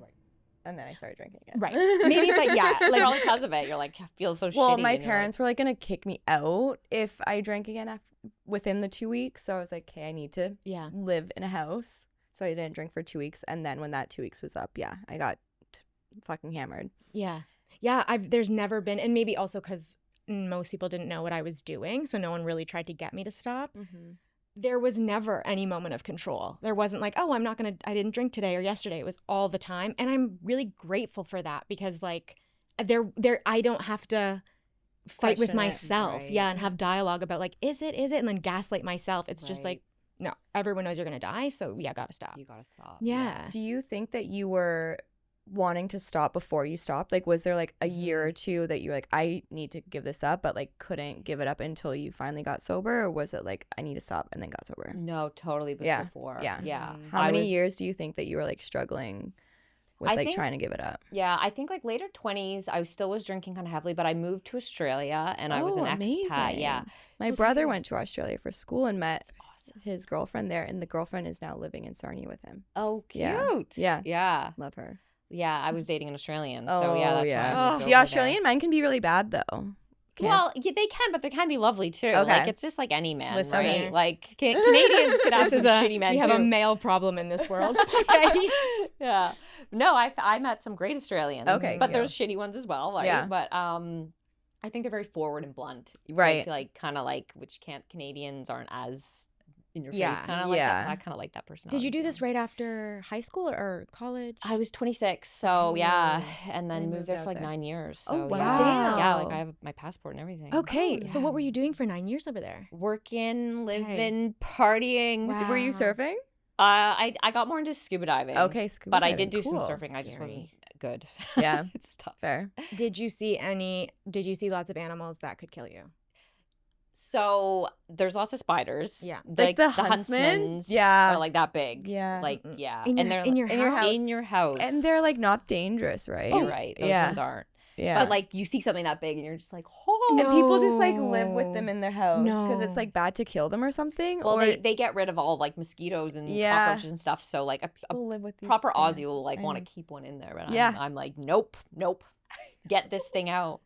I started drinking again.
Right. Maybe if
Like
like
all because of it. You're like, I feel so shitty.
Well, my
and you're
parents were like gonna kick me out if I drank again within the 2 weeks. So I was like, okay, I need to live in a house. So I didn't drink for 2 weeks, and then when that 2 weeks was up, I got fucking hammered.
Yeah. There's never been, and maybe also because most people didn't know what I was doing, so no one really tried to get me to stop. There was never any moment of control. There wasn't like, oh, I didn't drink today or yesterday. It was all the time. And I'm really grateful for that because like I don't have to fight with
Question it,
myself.
right.
Yeah, and have dialogue about like, is it? And then gaslight myself. It's just
Right.
like, no, everyone knows you're going to die. So yeah, gotta stop.
You gotta stop.
Yeah.
Do you think that you were wanting to stop before you stopped? Like, was there like a year or two that you were like, I need to give this up, but like couldn't give it up until you finally got sober? Or was it like, I need to stop and then got sober?
No, totally was
Yeah.
before.
Yeah.
Yeah.
How
I
many
was-
years do you think that you were like struggling with
I
like
think-
trying to give it up?
Yeah, I think like later 20s, I still was drinking kind of heavily, but I moved to Australia and I was an expat. Yeah.
My
So-
brother went to Australia for school and met
Awesome.
his girlfriend there, and the girlfriend is now living in Sarnia with him.
Oh,
Yeah.
cute.
Yeah.
Yeah.
Love her.
Yeah. I was dating an Australian. So yeah, that's why I moved over
The
there.
Australian men can be really bad though. Can't-
Well, yeah, they can, but they can be lovely too.
Okay.
Like it's just like any man,
Listen,
right?
okay.
Like Canadians could have some shitty men
we
too.
have a male problem in this world.
Yeah. No, I met some great Australians.
Okay,
But
yeah.
there's shitty ones as well, right?
Yeah.
But I think they're very forward and blunt.
Right.
Like kind of like which Canadians aren't as in your
Yeah,
face kind of like
yeah.
that. I kind of like that personality.
Did you do this
yeah.
right after high school or college?
I was 26, so yeah, and then
And
moved there
moved
for
out
like
there.
9 years.
Oh,
So
wow.
yeah, yeah,
Damn.
like I have my passport and everything.
Okay,
Oh,
so what were
yes.
you doing for 9 years over there?
Working,
Okay.
living, partying.
Wow.
Were you surfing?
I got more into scuba diving.
Okay, scuba
but I
diving,
did do some
cool.
surfing. I just
Scary.
wasn't good.
Yeah.
It's tough.
Fair.
Did you see lots of animals that could kill you?
So there's lots of spiders.
Yeah.
Like the huntsmen?
huntsmans
Yeah.
are like that big.
Yeah.
Like
Mm-mm.
yeah.
In
and
your-
they're
in your
in your house.
in your house.
And they're like not dangerous, right?
You're right. Those
yeah.
ones aren't.
Yeah.
But like you see something that big and you're just like, oh.
and people just like live with them in their house because
No.
it's like bad to kill them or something.
Well,
or
they get rid of all like mosquitoes and
Yeah.
cockroaches and stuff. So like a
people live with these
proper
yeah.
Aussie will like
I
want to
know.
keep one in there, but
Yeah.
I'm like, nope, get this thing out.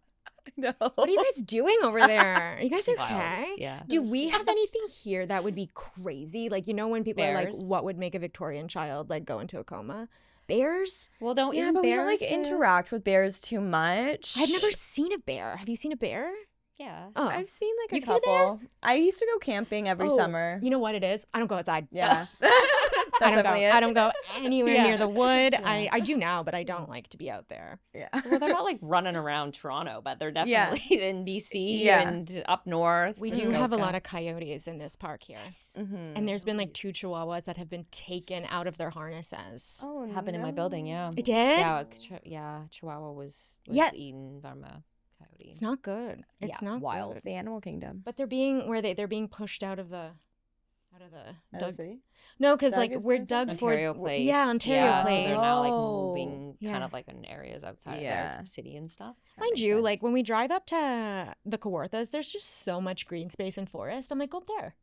No.
What are you guys doing over there? Are you guys
Wild.
okay?
Yeah.
Do we have anything here that would be crazy? Like, you know, when people are like,
Bears?
what would make a Victorian child like go into a coma? Bears?
Well, don't
Yeah,
isn't
but we don't
bears
like
the-
interact with bears too much.
I've never seen a bear. Have you seen a bear?
Yeah.
Oh,
I've seen like a
You've seen a bear?
couple. I used to go camping every
Oh,
summer.
You know what it is? I don't go outside.
Yeah.
I don't go.
definitely it.
I don't go anywhere
Yeah.
near the wood.
Yeah.
I do now, but I don't like to be out there.
Yeah.
Well, they're not like running around Toronto, but they're
Yeah.
definitely in BC
Yeah.
and up north.
We
There's
do have a
Goka.
lot of coyotes in this park here.
Mhm.
And there's been like 2 chihuahuas that have been taken out of their harnesses.
Oh,
happened in my building. Yeah.
It did?
Yeah. Chihuahua was
Yeah.
eaten from a coyote.
It's not good. It's
Yeah,
not
wild.
It's
good.
the animal kingdom.
But they're being they're being pushed out of the Doug.
City?
No, because
Doug
like
is
we're
doing
Doug
something?
Ontario
Ford.
Place.
Yeah, Ontario
yeah,
Place.
So they're now like
Oh.
moving
Yeah.
kind of like in areas outside of
Yeah.
there to the city and stuff.
Mind you, like when we drive up to the Kawarthas, there's just so much green space and forest. I'm like, go up there.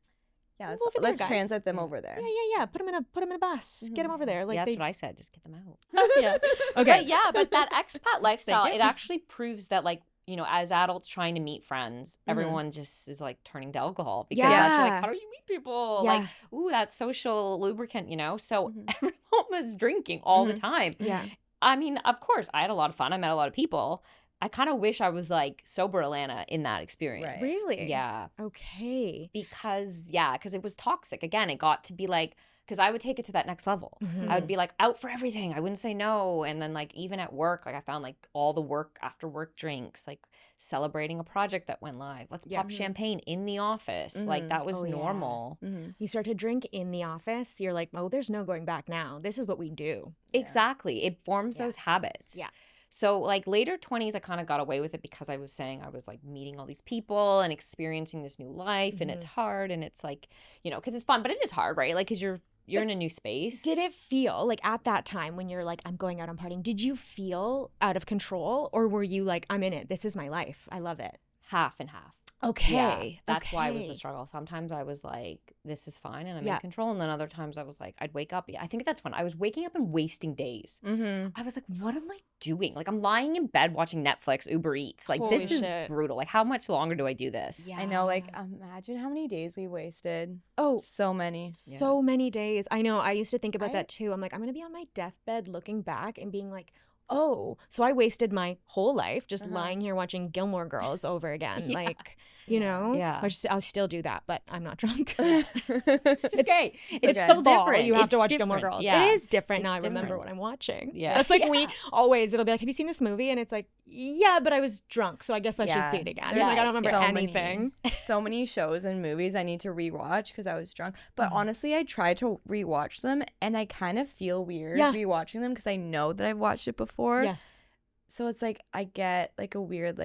Yeah,
Go over there,
let's
guys.
transit them over there.
Yeah. Put them in a bus. Get them over there. Like
yeah, that's
they.
what I said. Just get them out.
Yeah.
Okay.
Okay.
But yeah, but that expat lifestyle,
you.
it actually proves that like, you know, as adults trying to meet friends, everyone just is like turning to alcohol because that's
Yeah.
like, how do you meet people?
Yeah.
Like, ooh, that social lubricant, you know? So
Mhm.
everyone was drinking all the time.
Yeah.
I mean, of course, I had a lot of fun. I met a lot of people. I kind of wish I was like sober Alanna in that experience.
Right.
Really?
Yeah.
Okay.
Because it was toxic. Again, it got to be like, because I would take it to that next level.
Mhm.
I would be like out for everything. I wouldn't say no. And then like even at work, like I found like all the work after work drinks, like celebrating a project that went live. Let's
Yeah.
pop champagne in the office. Like
Mhm.
that was
Oh, yeah.
normal.
Mm-hmm.
You start to drink in the office. You're like, oh, there's no going back now. This is what we do.
Exactly. It forms
Yeah.
those habits.
Yeah.
So like later 20s, I kind of got away with it because I was saying I was like meeting all these people and experiencing this new life and it's hard and it's like, you know, because it's fun, but it is hard, right? Like because you're in a new space.
Did it feel like at that time when you're like, I'm going out, I'm partying, did you feel out of control or were you like, I'm in it. This is my life. I love it.
Half and half.
Okay.
Yeah, that's why it was the
okay.
struggle. Sometimes I was like, this is fine and I'm
Yeah.
in control. And then other times I was like, I'd wake up. I think that's when I was waking up and wasting days.
Mm-hmm.
I was like, what am I doing? Like, I'm lying in bed watching Netflix, Uber Eats. Like,
Holy
this is
shit.
brutal. Like, how much longer do I do this?
Yeah.
I know, like, imagine how many days we wasted.
Oh,
So many.
so many days. I know. I used to think about
I-
that too. I'm like, I'm going to be on my deathbed looking back and being like, oh, so I wasted my whole life just
Uh-huh.
lying here watching Gilmore Girls over again.
Yeah.
Like, you know?
Yeah.
I'll still do that, but I'm not drunk.
It's okay.
It's
okay.
still
Fall.
different. You have
It's
to watch Gilmore
different.
Girls.
Yeah.
It is different. Now
It's
I remember
different.
what I'm watching.
Yeah.
That's like
Yeah.
we always, it'll be like, have you seen this movie? And it's like, yeah, but I was drunk, so I guess I should see it again.
Yeah.
Like, I don't remember
So
anything.
So many shows and movies I need to rewatch because I was drunk. But honestly, I try to rewatch them and I kind of feel weird rewatching them because I know that I've watched it before.
Yeah.
So it's like I get like a weird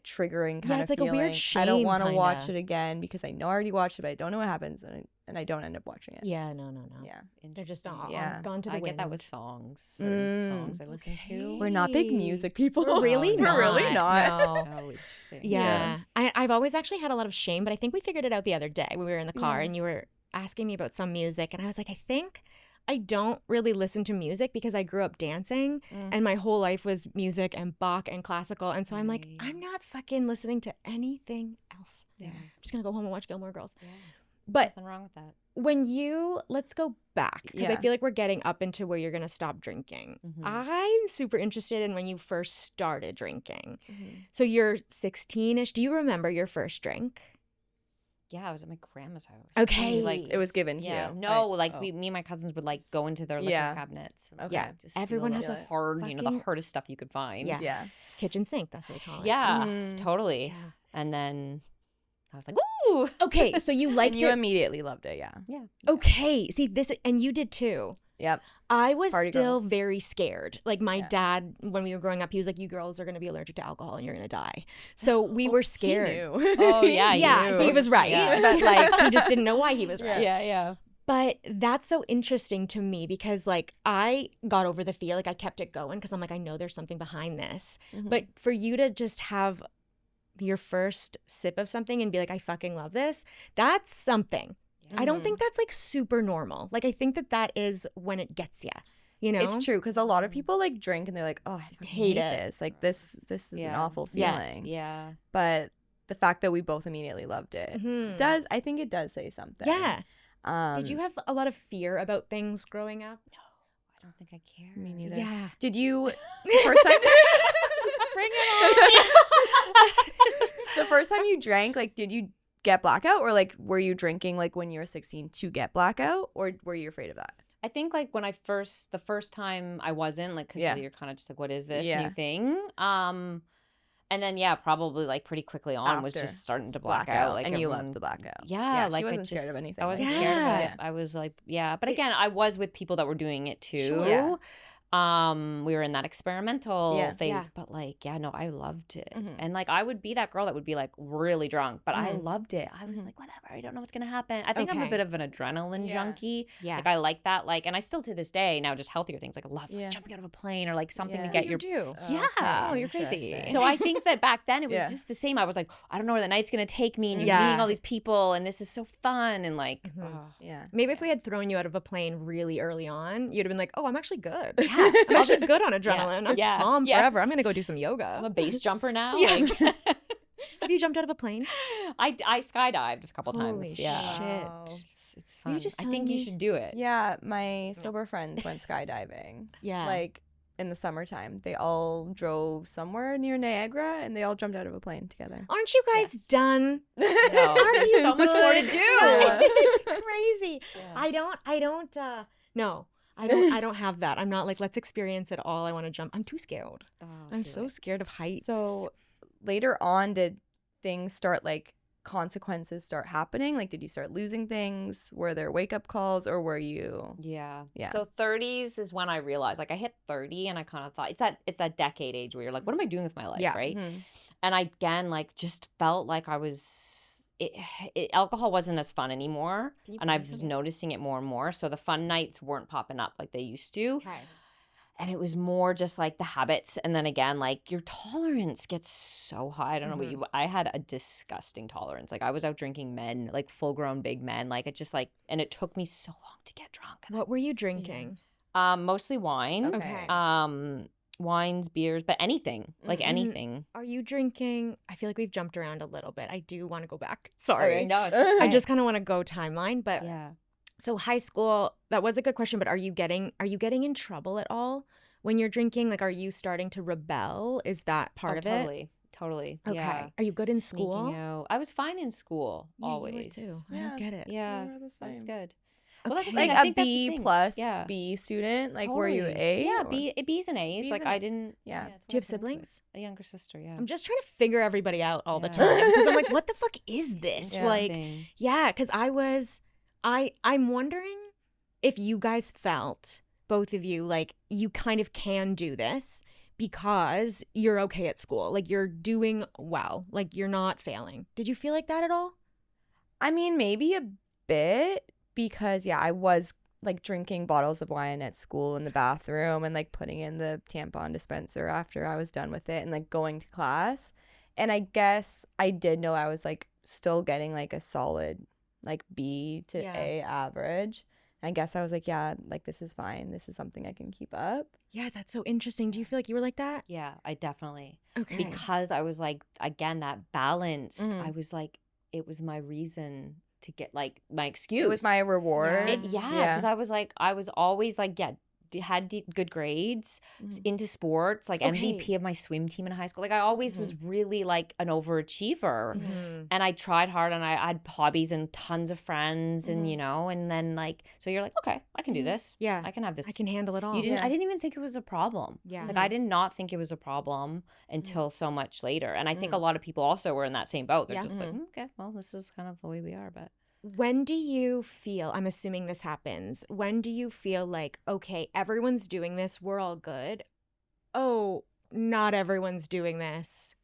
triggering kind of
it's like
feeling.
a weird shame.
I don't want to watch
kinda.
it again because I know I already watched it, but I don't know what happens and I don't end up watching it.
Yeah, no.
Yeah.
They're just all
Yeah.
gone to the
I
wind.
get that with songs. Certain songs I listen to.
We're not big music people.
We're really
Oh, no.
not.
We're really not.
No.
Oh, interesting.
Yeah. I've always actually had a lot of shame, but I think we figured it out the other day when we were in the car and you were asking me about some music. And I was like, I think I don't really listen to music because I grew up dancing and my whole life was music and Bach and classical. And so I'm like, I'm not fucking listening to anything else.
Yeah.
I'm just going to go home and watch Gilmore Girls.
Yeah.
But
Nothing wrong with that.
let's go back because I feel like we're getting up into where you're going to stop drinking.
Mhm.
I'm super interested in when you first started drinking. So you're 16-ish. Do you remember your first drink?
Yeah, I was at my grandma's house.
Okay.
Like
It was given to
yeah.
you.
No,
Right.
me and my cousins would like go into their liquor
Yeah.
cabinets. And,
Okay.
Yeah.
just steal
Everyone has
the
a
hard, the
fucking-
hardest stuff you could find.
Yeah.
Yeah.
Kitchen sink, that's what we call it.
Yeah,
Mhm.
totally.
Yeah.
And then I was like, ooh.
Okay, so you liked
And you
it.
immediately loved it, yeah.
Yeah.
Okay, see this, and you did too.
Yep.
I was
Party
still
girls.
very scared. Like my
Yeah.
dad, when we were growing up, he was like, "You girls are going to be allergic to alcohol and you're going to die." So we were scared.
He knew.
Oh, yeah, you
Yeah,
knew.
he was right,
Yeah.
but like he just didn't know why he was right.
Yeah.
But that's so interesting to me because like I got over the fear, like I kept it going because I'm like, I know there's something behind this.
Mhm.
But for you to just have your first sip of something and be like, I fucking love this, that's something. I don't think that's like super normal. Like I think that is when it gets you, you know?
It's true because a lot of people like drink and they're like, "Oh, I fucking hate
it.
this. Like this is an
Yeah.
awful
Yeah.
feeling."
Yeah.
But the fact that we both immediately loved it
Mhm.
I think it does say something.
Yeah.
Um,
Did you have a lot of fear about things growing up?
I don't think I care.
Me neither.
Yeah.
Did you first time
Bring it
the first time you drank, like, did you get blackout, or like were you drinking like when you were 16 to get blackout, or were you afraid of that?
I think like when the first time I wasn't like, because
Yeah.
you're kind of just like, what is this
Yeah.
new thing? And then probably like pretty quickly on was
After.
just starting to black
Blackout,
out. Like
and you
everyone-
loved the blackout.
Yeah,
she
like
wasn't
I
scared
just,
of anything.
I wasn't
like
scared of
Yeah.
it. I was like, but again, I was with people that were doing it too.
Sure. Yeah.
We were in that experimental
Yeah.
phase,
Yeah.
but like, no, I loved it.
Mhm.
And like, I would be that girl that would be like really drunk, but I
Mhm.
loved it. I was
Mhm.
like, whatever, I don't know what's gonna happen. I think I'm a
Okay.
bit of an adrenaline
Yeah.
junkie.
Yeah.
Like I like that, like, and I still to this day now just healthier things like I love
Yeah.
like, jumping out of a plane or like something to
Yeah.
get
you
your.
do.
Yeah.
Oh, you're crazy.
Interesting.
So I think that back then it was
Yeah.
just the same. I was like, I don't know where the night's gonna take me, and you're
Yeah.
meeting all these people, and this is so fun, and like,
Mhm.
oh.
Yeah.
Maybe if we had thrown you out of a plane really early on, you'd have been like, "Oh, I'm actually good.
Yeah.
I'm actually good on adrenaline. I'm
Yeah.
calm
Yeah.
forever. I'm gonna go do some
I'm
yoga."
a base jumper now.
Yeah.
Like,
Have you jumped out of a plane?
I skydived a couple
Holy
times. Yeah,
shit.
Wow.
it's
Were
fun.
you just
I
telling
think you
me?
should do it.
Yeah, my sober friends went skydiving.
Yeah.
Like in the summertime, they all drove somewhere near Niagara and they all jumped out of a plane together.
Aren't you guys
Yes.
done?
No,
Aren't
there's
you
so much more to
good?
do.
Yeah.
It's crazy.
Yeah.
I don't no. I don't have that. I'm not like, let's experience it all. I want to jump. I'm too scared.
Oh,
I'm
do
so
it.
scared of heights.
So later on, did things start like consequences start happening? Like, did you start losing things? Were there wake up calls, or were you?
Yeah.
Yeah.
So 30s is when I realized, like, I hit 30 and I kind of thought it's that decade age where you're like, what am I doing with my life,
Yeah.
right?
Mhm.
And I again like just felt like I was alcohol wasn't as fun anymore,
Can you
and I
pour me
was
some?
noticing it more and more. So the fun nights weren't popping up like they used to.
Okay.
And it was more just like the habits. And then again, like your tolerance gets so high. I don't know what you, I had a disgusting tolerance. Like I was out drinking men, like full grown big men. Like it just like, and it took me so long to get drunk. And
What were you drinking?
mostly wine.
Okay.
Wines, beers, but anything, like
Mhm.
anything.
Are you drinking? I feel like we've jumped around a little bit. I do want to go back. Sorry.
No, it's
I
okay.
just kind of want to go timeline, but
yeah.
so high school, that was a good question, but are you getting in trouble at all when you're drinking? Like, are you starting to rebel? Is that part of it?
Totally. Totally.
Okay.
Yeah.
Are you good in
Sneaking
school?
out. I was fine in school
Yeah, you were
always.
too. I
Yeah.
don't get it.
Yeah.
We were the
I was
same.
good. Well, that's the
Okay.
thing.
Like
I
a
think that's the
B
thing.
plus
Yeah.
B student. Like were
Totally.
you A?
Yeah,
or-
B's and A's.
B's
Like
and
I
A.
didn't.
Yeah.
to
Do you have
myself into it.
siblings?
A younger sister. Yeah.
I'm just trying to figure everybody out all the
Yeah.
time because I'm like, what the fuck is this?
Yeah.
Like,
Interesting.
yeah, because I'm wondering if you guys felt, both of you, like you kind of can do this because you're okay at school. Like you're doing well. Like you're not failing. Did you feel like that at all?
I mean, maybe a bit because, yeah, I was like drinking bottles of wine at school in the bathroom and like putting in the tampon dispenser after I was done with it and like going to class. And I guess I did know I was like still getting like a solid like B to
Yeah.
A average. I guess I was like, yeah, like this is fine. This is something I can keep up.
Yeah, that's so interesting. Do you feel like you were like that?
Yeah, I definitely.
Okay.
Because I was like, again, that balanced.
Mhm.
I was like, it was my reason to get like my excuse.
It was my reward.
Yeah, because I was like, I was always like, yeah, had good grades,
Mhm.
into sports, like
Okay.
MVP of my swim team in high school. Like I always was really like an overachiever.
Mhm.
And I tried hard and I had hobbies and tons of friends and,
Mhm.
you know, and then like, so you're like, okay, I can do this.
Yeah.
I can have this.
I can handle it all.
You didn't,
Yeah.
I didn't even think it was a problem.
Yeah.
Like I did not think it was a problem until so much later. And I think a
Mm.
lot of people also were in that same boat. They're
Yeah.
just like, okay, well, this is kind of the way we are. But
When do you feel, I'm assuming this happens, when do you feel like, okay, everyone's doing this, we're all good. Oh, not everyone's doing this.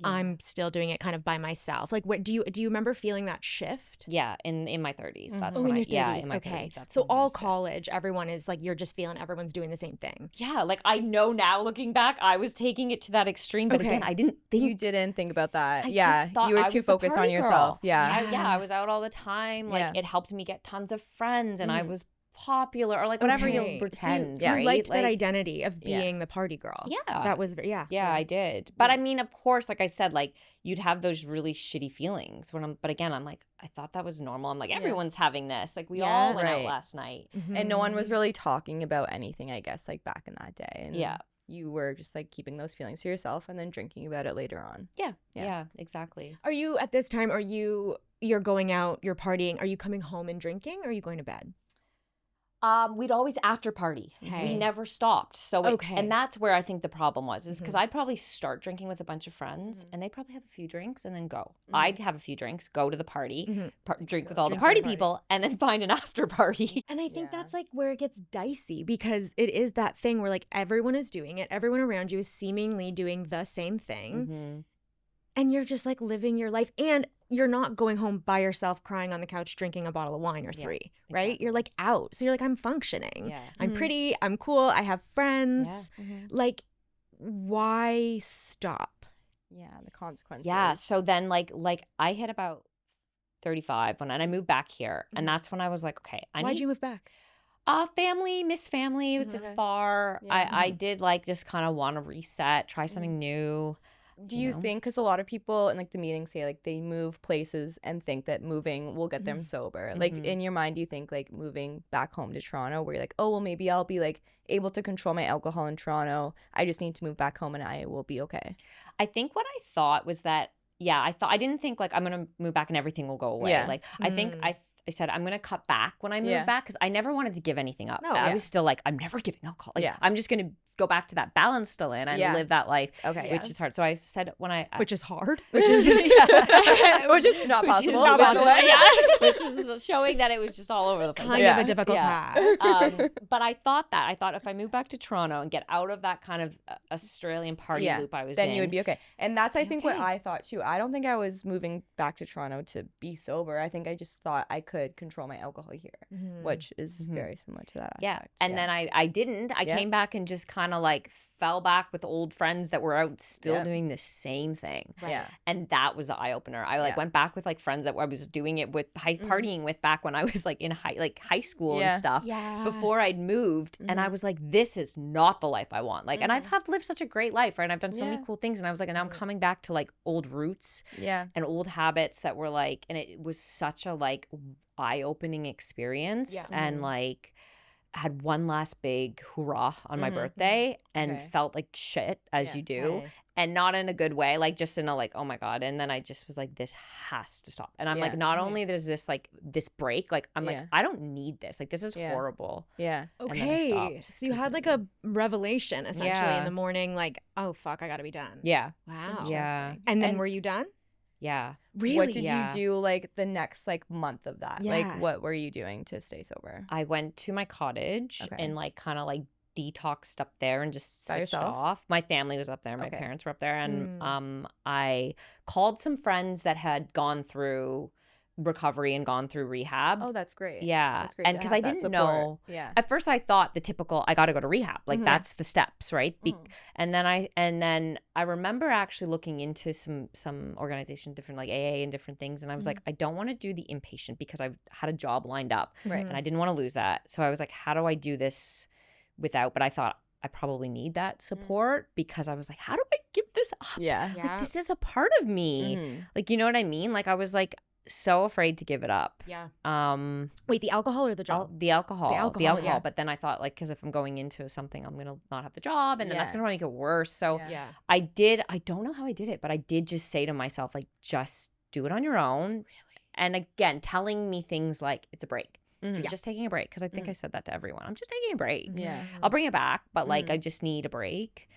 I'm still doing it kind of by myself. Like, what do you remember feeling that shift?
yeah, in my 30s. That's
Mhm.
when
in
I,
your 30s.
yeah, in my
Okay.
30s. That's
So
when I
all
noticed it.
college, everyone is like, you're just feeling everyone's doing the same thing.
Yeah, like I know now looking back, I was taking it to that extreme. But
Okay.
again, I didn't think
You didn't think about that.
I
yeah.
just thought
You were
I
too
was the
focused on
party
yourself.
girl.
Yeah.
I was out all the time. Like
Yeah.
it helped me get tons of friends, and I
Mhm.
was popular or like whatever
Okay.
you'll
So you-
pretend.
you,
right?
liked that
Like,
identity of
Yeah.
being the party girl.
Yeah.
That was, yeah.
Yeah, I did. But I mean, of course, like I said, like you'd have those really shitty feelings but again, I'm like, I thought that was normal. I'm like,
Yeah.
everyone's having this. Like we
Yeah.
all went out
Right.
last night.
And no one
Mm-hmm.
was really talking about anything, I guess, like back in that day. And
Yeah.
you were just like keeping those feelings to yourself and then drinking about it later on.
Yeah.
Yeah.
Yeah, exactly.
Are you, at this time, you're going out, you're partying, are you coming home and drinking, or are you going to bed?
We'd always after party.
Okay.
We never stopped. So
Okay.
and that's where I think the problem was, is because
Mhm.
I'd probably start drinking with a bunch of friends,
Mhm.
and they'd probably have a few drinks and then go.
Mhm.
I'd have a few drinks, go to the party,
Mhm.
drink with all the
Drink with
party
the party.
people, and then find an after party.
And I think
Yeah.
that's like where it gets dicey, because it is that thing where like everyone is doing it, everyone around you is seemingly doing the same thing,
Mhm.
and you're just like living your life, and you're not going home by yourself crying on the couch drinking a bottle of wine or
Yeah,
3, right?
exactly.
You're like out. So you're like, I'm functioning.
Yeah.
I'm
Mhm.
pretty, I'm cool, I have friends.
Mhm.
Like, why stop?
Yeah, the consequences.
Yeah. So then like I hit about 35 and I moved back here,
Mhm.
and that's when I was like, okay, I
Why'd
need
you move back?
family, miss family. It was
Mhm.
just
Okay.
far.
Yeah.
I did like just kind of want to reset, try something new.
Do
you
you
know?
think, because a lot of people in like the meetings say like they move places and think that moving will get them sober. Like
Mhm.
in your mind, do you think like moving back home to Toronto where you're like, oh, well, maybe I'll be like able to control my alcohol in Toronto. I just need to move back home and I will be okay.
I think what I thought was that, yeah, I didn't think like I'm gonna move back and everything will go away.
Yeah.
Like I think I said I'm gonna cut back when I move
Yeah.
back, because I never wanted to give anything up.
No,
I
yeah.
was still like, I'm never giving alcohol. Like,
Yeah.
I'm just gonna go back to that balance still in and
Yeah.
live that life,
Okay.
which is hard. So I said when I
Which is hard.
which is
Yeah. Which is not possible.
not
by the
possible.
way.
yeah, which was showing that it was just all over the place.
Kind
Yeah.
of a difficult
Yeah.
task.
But I thought if I moved back to Toronto and get out of that kind of Australian party
Yeah,
loop I was
then
in,
you would be okay. And that's, I
Be
think, what
okay.
I thought too. I don't think I was moving back to Toronto to be sober. I think I just thought I could control my alcohol here, which is
Mhm.
very similar to that
Yeah.
aspect.
And then I didn't. I
Yeah.
came back and just kind of like fell back with old friends that were out still
Yep.
doing the same thing.
Yeah.
And that was the eye opener. I like
Yeah.
went back with like friends that I was doing it with, partying with back when I was like in high school
Yeah.
and stuff.
Yeah.
Before I'd moved, and I was like, this is not the life I want. Like, and I've lived such a great life, right? And I've done so many
Yeah.
cool things, and I was like, and now I'm coming back to like old roots
Yeah.
and old habits that were like, and it was such a like eye-opening experience.
Yeah.
And like, had one last big hoorah on my birthday and felt like shit, as you do. And not in a good way, like just in a like, oh my God. And then I just was like, this has to stop. And I'm like, not only there's this like this break, like I'm like, I don't need this. Like this is horrible.
Yeah.
Okay. So you had like a revelation essentially in the morning, like, oh fuck, I gotta be done.
Yeah.
Wow.
Yeah.
And then were you done?
Yeah.
Really?
What did you do like the next like month of that? Like what were you doing to stay sober?
I went to my cottage and like kind of like detoxed up there and just switched off. My family was up there. My parents were up there. And I called some friends that had gone through recovery and gone through rehab.
Oh, that's great.
Yeah.
That's great.
And because I didn't know.
Yeah.
At first I thought the typical, I got to go to rehab. Like that's the steps, right? And then I remember actually looking into some organizations, different like AA and different things. And I was like, I don't want to do the inpatient because I've had a job lined up.
Right.
And I didn't want to lose that. So I was like, how do I do this without? But I thought I probably need that support because I was like, how do I give this up?
Yeah.
Like this is a part of me. Like, you know what I mean? Like I was like so afraid to give it up.
Yeah. Wait, the alcohol or the job?
The alcohol. The alcohol.
Yeah.
But then I thought like, because if I'm going into something, I'm going to not have the job and then that's going to make it worse. So I don't know how I did it, but I did just say to myself, like, just do it on your own. Really? And again, telling me things like it's a break. Just taking a break. Because I think I said that to everyone. I'm just taking a break.
Yeah.
I'll bring it back, but like I just need a break.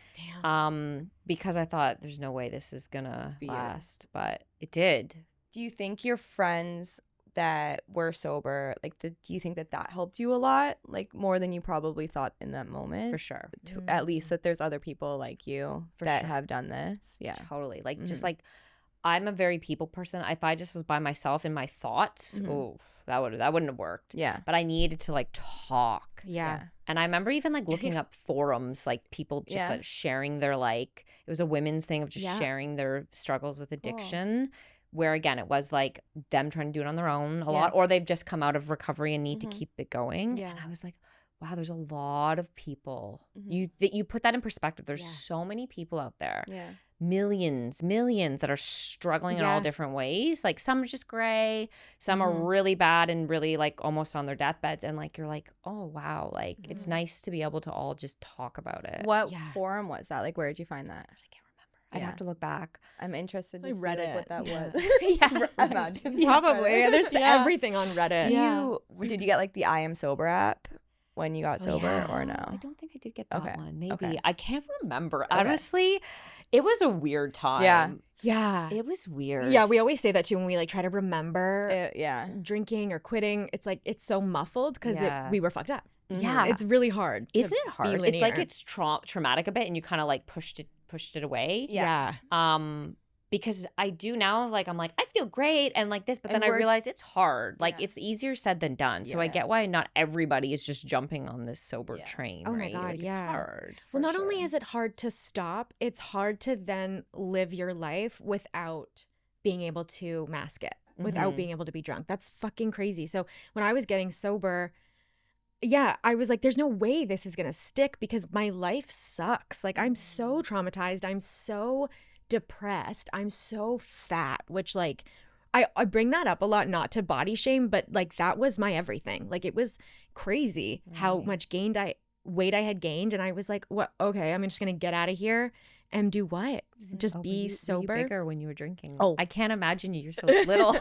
Damn.
Because I thought there's no way this is going to last. But it did.
Do you think your friends that were sober, like, do you think that helped you a lot, like more than you probably thought in that moment?
For sure.
At least that there's other people like you that have done this. Yeah,
totally. Like just like I'm a very people person. If I just was by myself in my thoughts, that wouldn't have worked.
Yeah.
But I needed to like talk.
Yeah.
And I remember even like looking up forums, like people just like sharing their like, it was a women's thing of just sharing their struggles with addiction. Where again, it was like them trying to do it on their own a lot, or they've just come out of recovery and need to keep it going.
Yeah.
And I was like, wow, there's a lot of people. You put that in perspective. There's so many people out there.
Yeah.
Millions that are struggling in all different ways. Like some are just gray, some are really bad and really like almost on their deathbeds. And like you're like, oh wow, like it's nice to be able to all just talk about it.
What forum was that? Like, where did you find that?
I can't remember. I'd have to look back.
I'm interested to see
Reddit.
like, what that was.
Yeah.
Imagine.
Probably. There's everything on Reddit.
Did you get like the I Am Sober app when you got sober or no?
I don't think I did get that one. Maybe.
Okay.
I can't remember. Honestly, it was a weird time.
Yeah.
Yeah.
It was weird.
Yeah, we always say that too when we like try to remember
drinking
or quitting. It's like it's so muffled because we were fucked up.
Yeah.
It's really hard.
Isn't it hard? It's like it's traumatic a bit and you kind of like pushed it away.
Yeah.
Because I do now, like, I'm like, I feel great and like this, but then I realize it's hard. Like, it's easier said than done. So I get why not everybody is just jumping on this sober train,
Oh
right?
my God,
like, it's hard.
Well, not only is it hard to stop, it's hard to then live your life without being able to mask it, without being able to be drunk. That's fucking crazy. So when I was getting sober, I was like, there's no way this is going to stick because my life sucks. Like, I'm so traumatized. I'm so depressed. I'm so fat, which like I bring that up a lot, not to body shame, but like that was my everything. Like it was crazy how much weight I had gained. And I was like, what? Okay, I'm just going to get out of here and do what? Just be sober.
Were you bigger when you were drinking?
Oh.
I can't imagine you. You're so little.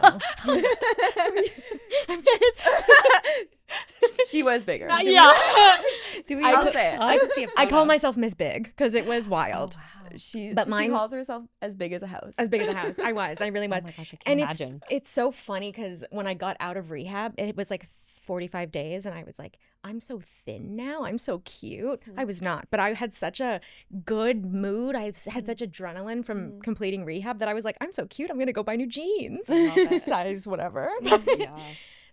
She was bigger.
I'll
say it.
I call myself Miss Big because it was wild.
Oh, wow.
She
mine
calls herself as big as a house.
As big as a house. I really was.
Oh my gosh, I can't
and
imagine.
It's so funny because when I got out of rehab, it was like 45 days and I was like, I'm so thin now. I'm so cute. I was not, but I had such a good mood. I had such adrenaline from completing rehab that I was like, I'm so cute. I'm going to go buy new jeans. Size whatever.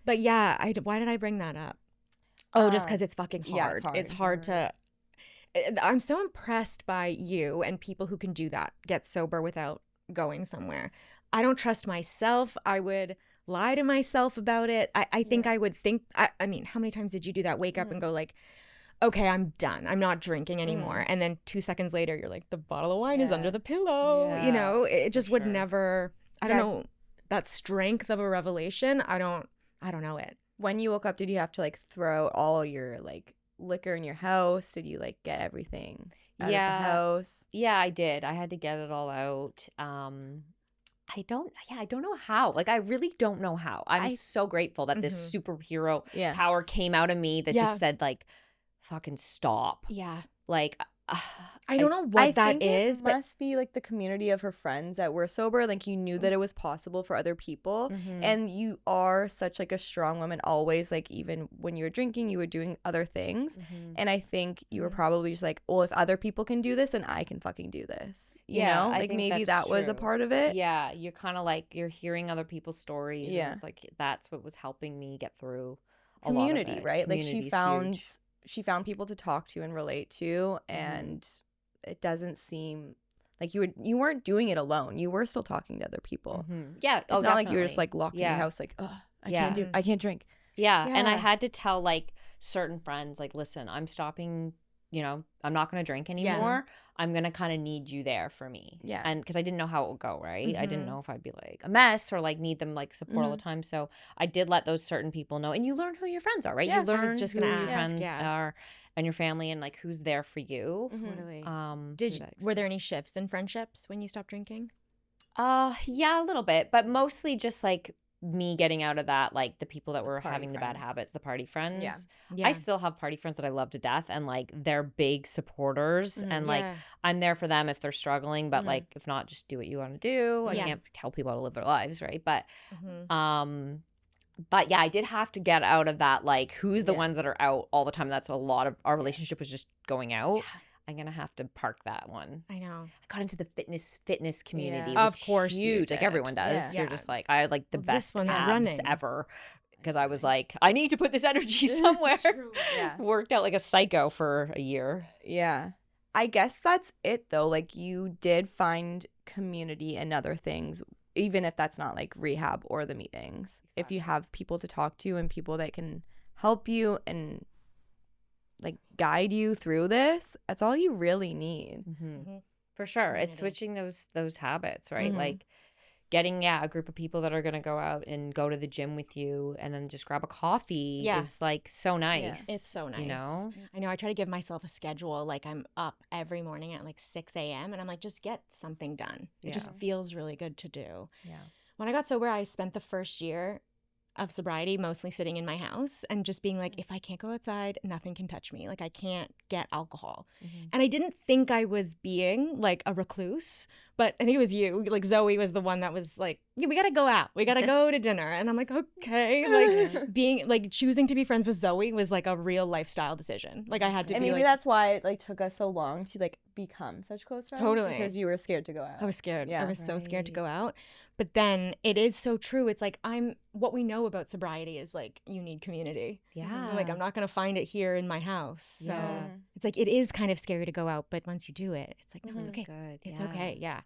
But yeah, why did I bring that up? Oh, just because it's fucking hard.
Yeah, it's hard.
It's hard to... I'm so impressed by you and people who can do that, get sober without going somewhere. I don't trust myself. I would lie to myself about it. I think I would think, I mean, how many times did you do that? Wake up and go like, okay, I'm done. I'm not drinking anymore. And then 2 seconds later, you're like, the bottle of wine is under the pillow.
Yeah,
you know, it just would never, I don't know, that strength of a revelation. I don't know it.
When you woke up, did you have to like throw out all your like liquor in your house? Did you like get everything out of the
Yeah.
house?
Yeah, I did. I had to get it all out. I don't know how. Like, I really don't know how. I'm so grateful that this superhero
Yeah.
power came out of me that just said, like, fucking stop.
Yeah.
Like,
I don't know what that is,
it
but
must be like the community of her friends that were sober. Like, you knew that it was possible for other people, and you are such like a strong woman always. Like, even when you were drinking, you were doing other things, and I think you were probably just like, well, if other people can do this, then I can fucking do this. You know,
I
like
think
maybe
that's
that was a
true.
part of it.
Yeah, you're kind of like, you're hearing other people's stories.
Yeah.
And it's like, that's what was helping me get through a
Community,
lot of it.
right? Like
Community's
she
huge.
found people to talk to and relate to, and it doesn't seem like you weren't doing it alone. You were still talking to other people.
Yeah,
It's not like you were just like locked in your house like, oh, I can't drink.
Yeah, and I had to tell like certain friends, like, listen, I'm stopping, I'm not going to drink anymore. I'm going to kind of need you there for me.
Yeah.
And because I didn't know how it would go, right? I didn't know if I'd be like a mess or like need them like support all the time. So I did let those certain people know. And you learn who your friends are, right?
Yeah,
You learn
I was just
who
gonna
your
ask,
friends are and your family and like who's there for you.
Totally.
through that
Were there any shifts in friendships when you stopped drinking?
Yeah, a little bit, but mostly just like me getting out of that, like the people that were
party
having the bad
friends.
habits, the party friends.
Yeah.
I still have party friends that I love to death, and like they're big supporters, and like I'm there for them if they're struggling, but like if not, just do what you want to do. I can't tell people how to live their lives, right? But yeah, I did have to get out of that, like who's the ones that are out all the time. That's a lot of our relationship was just going out. I'm gonna have to park that one.
I know.
I got into the fitness community.
Yeah.
It was
Of course you
huge. Like
did.
everyone does.
Yeah.
You're just like, I had like the
Well, this
best
one's
abs
running.
ever because I was like, I need to put this energy somewhere.
Yeah.
Worked out like a psycho for a year.
Yeah. I guess that's it though. Like, you did find community and other things, even if that's not like rehab or the meetings. If you have people to talk to and people that can help you and like guide you through this, that's all you really need.
For sure. It's switching those habits, right? Like getting a group of people that are going to go out and go to the gym with you and then just grab a coffee is like so nice.
It's so nice. I know I try to give myself a schedule. Like, I'm up every morning at like 6 a.m. and I'm like, just get something done. It just feels really good to do.
Yeah.
When I got sober, I spent the first year of sobriety mostly sitting in my house and just being like, if I can't go outside, nothing can touch me. Like, I can't get alcohol. And I didn't think I was being like a recluse, but I think it was you. Like, Zoe was the one that was like, yeah, we got to go out. We got to go to dinner. And I'm like, okay. Like, being like choosing to be friends with Zoe was like a real lifestyle decision. Like, I had to
And
be
maybe
like,
that's why it like took us so long to like become such close friends.
Totally.
Because you were scared to go out.
I was scared.
Yeah.
I was so scared to go out. But then it is so true. It's like, what we know about sobriety is like, you need community.
Yeah.
Like, I'm not going to find it here in my house. So it's like, it is kind of scary to go out, but once you do it, it's like, no, it's okay.
Good.
It's okay. Yeah.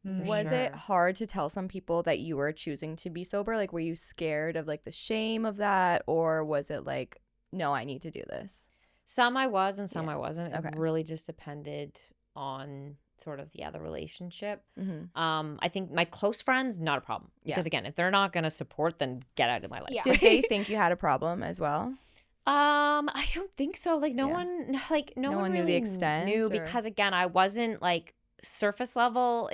Was it hard to tell some people that you were choosing to be sober? Like, were you scared of like the shame of that? Or was it like, no, I need to do this?
Some I was and some I wasn't.
Okay.
It really just depended on sort of the relationship. I think my close friends, not a problem, because again, if they're not going to support, then get out of my life.
Yeah.
Did they think you had a problem as well?
I don't think so. Like no one
No one knew
really
the extent,
knew
or-
because again, I wasn't like surface level.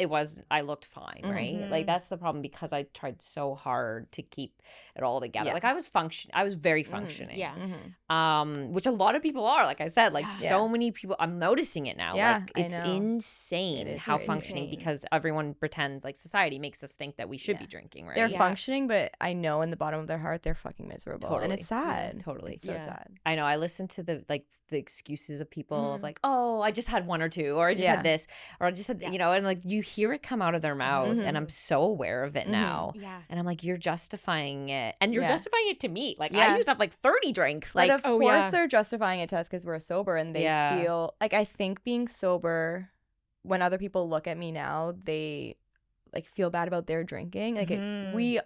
I looked fine, right? Like that's the problem because I tried so hard to keep it all together. Like I was very functioning. Which a lot of people are, like I said, like so many people, I'm noticing it now.
Yeah,
like it's insane
It is
how
very
functioning
insane.
because everyone pretends like society makes us think that we should be drinking, right?
They're functioning, but I know in the bottom of their heart they're fucking miserable.
Totally.
And it's sad.
Totally.
It's so sad.
I know. I listen to the excuses of people of like, oh, I just had one or two, or I just had this, or I just had, and like you hear it come out of their mouth, and I'm so aware of it now.
Yeah.
And I'm like, you're justifying it, and you're justifying it to me. Like I
Yeah.
used to have like 30 drinks.
Like,
Like,
of course they're justifying it to us because we're sober, and they feel like, I think being sober, when other people look at me now, they like feel bad about their drinking. Like we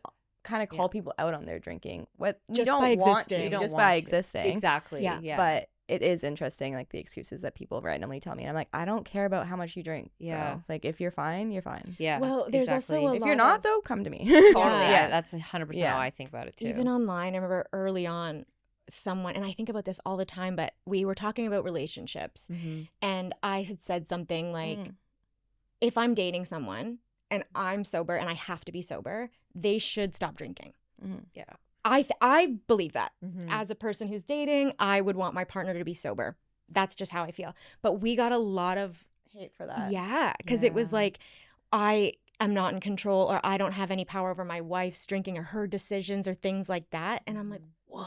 kind of call people out on their drinking. What we
Just
don't
by
want
existing.
to,
You don't
just
want
by
to.
existing.
exactly.
Yeah.
Yeah.
But it is interesting, like the excuses that people randomly tell me. And I'm like, I don't care about how much you drink.
Yeah.
Bro. Like if you're fine, you're fine.
Yeah.
Well, there's
exactly.
also a
If you're
lot
not,
of-
though, come to me.
Totally.
Yeah.
Yeah. That's 100%
Yeah.
how I think about it too.
Even online, I remember early on, someone, and I think about this all the time, but we were talking about relationships, and I had said something like, if I'm dating someone and I'm sober and I have to be sober, they should stop drinking.
Yeah.
I believe that. As a person who's dating, I would want my partner to be sober. That's just how I feel. But we got a lot of
hate for that.
Yeah, because it was like, I am not in control, or I don't have any power over my wife's drinking or her decisions or things like that. And I'm like, whoa,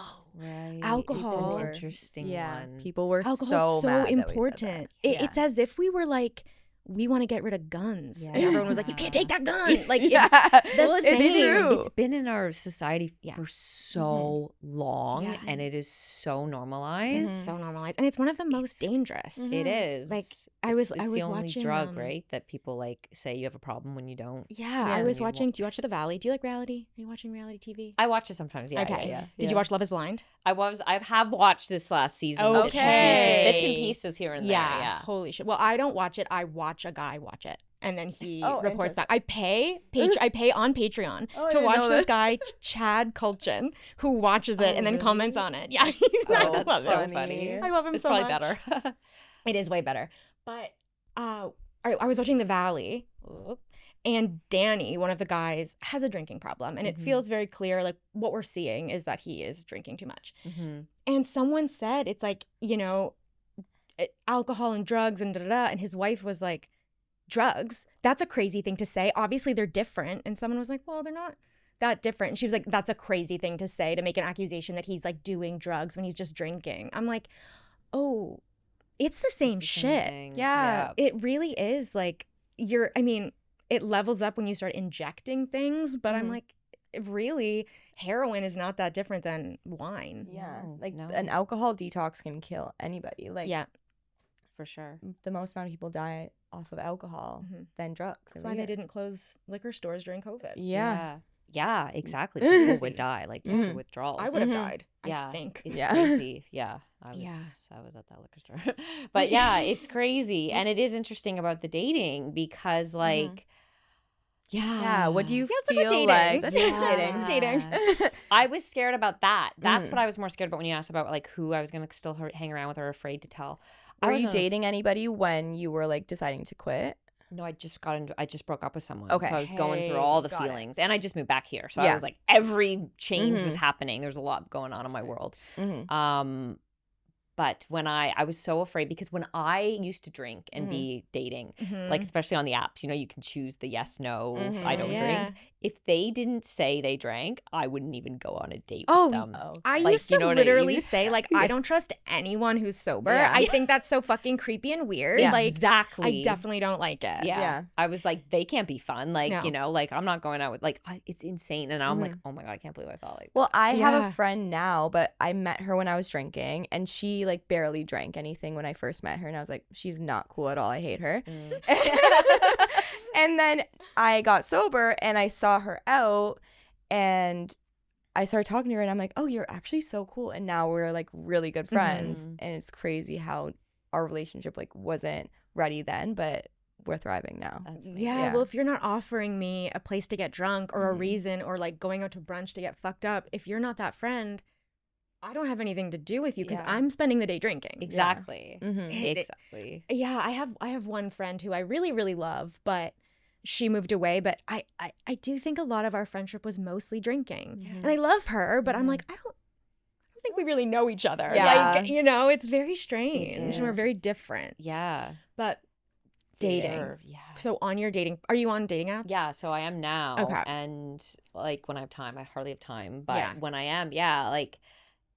alcohol.
It's an interesting one.
People were
Alcohol's so
mad
important. It's as if we were like, we want to get rid of guns. And everyone was like, you can't take that gun. Like, it's the same.
It's been in our society for so long, and it is so normalized.
So normalized. And it's one of the most dangerous.
It is.
Like,
I
was
the only
watching
drug, right? That people like say you have a problem when you don't.
Yeah, I was watching. Do you watch The Valley? Do you like reality? Are you watching reality TV?
I watch it sometimes. Yeah.
Okay.
Yeah.
Did you watch Love Is Blind?
I have watched this last season.
Okay.
Bits and pieces here and there. Yeah.
Holy shit. Well, I don't watch it. I watch a guy watch it, and then he reports back. I pay on Patreon to watch this guy Chad Kulchin, who watches it and then comments on it. Yeah,
that's so funny.
I love him
it's
so
probably
much.
Better.
It is way better. But I was watching The Valley, and Danny, one of the guys, has a drinking problem, and it feels very clear. Like, what we're seeing is that he is drinking too much. And someone said, it's like, you know, alcohol and drugs and da-da-da. And his wife was like, drugs? That's a crazy thing to say. Obviously, they're different. And someone was like, well, they're not that different. And she was like, that's a crazy thing to say, to make an accusation that he's like doing drugs when he's just drinking. I'm like, oh, it's the same shit. Yeah. It really is. Like, it levels up when you start injecting things. But I'm like, really, heroin is not that different than wine.
An alcohol detox can kill anybody. Like,
for sure.
The most amount of people die off of alcohol than drugs.
That's why they didn't close liquor stores during COVID.
Yeah, exactly. People would die, like after withdrawals.
I would have died.
Yeah,
I think
it's crazy. Yeah, I was at that liquor store, but yeah, it's crazy, and it is interesting about the dating because, like,
what do you feel like? That's
dating.
I was scared about that. That's what I was more scared about when you asked about like who I was gonna still hang around with or afraid to tell.
Were you dating anybody when you were like deciding to quit?
No, I just broke up with someone.
Okay.
So I was going through all the feelings. And I just moved back here. So I was like, every change was happening. There's a lot going on in my world. But when I was so afraid because when I used to drink and be dating, like especially on the apps, you know, you can choose the yes, no, I don't drink. If they didn't say they drank, I wouldn't even go on a date with them.
I used to literally say, like, I don't trust anyone who's sober. I think that's so fucking creepy and weird. Like,
exactly.
I definitely don't like it.
Yeah. I was like, they can't be fun. Like, you know, like I'm not going out with, like, it's insane. And I'm like, oh my God, I can't believe I thought like that.
Well, I have a friend now, but I met her when I was drinking and she like barely drank anything when I first met her. And I was like, she's not cool at all. I hate her. And then I got sober and I saw her out and I started talking to her and I'm like, oh, you're actually so cool. And now we're like really good friends. And it's crazy how our relationship like wasn't ready then, but we're thriving now.
Well, if you're not offering me a place to get drunk or a reason or like going out to brunch to get fucked up, if you're not that friend, I don't have anything to do with you because I'm spending the day drinking.
Exactly. Exactly.
Yeah, I have one friend who I really, really love, but she moved away. But I do think a lot of our friendship was mostly drinking. And I love her, but I'm like, I don't think we really know each other. Like, you know, it's very strange. And we're very different.
Yeah.
But dating.
Sure. Yeah.
So on your dating, are you on dating apps?
Yeah, so I am now.
Okay.
And like when I have time, I hardly have time. But when I am, like,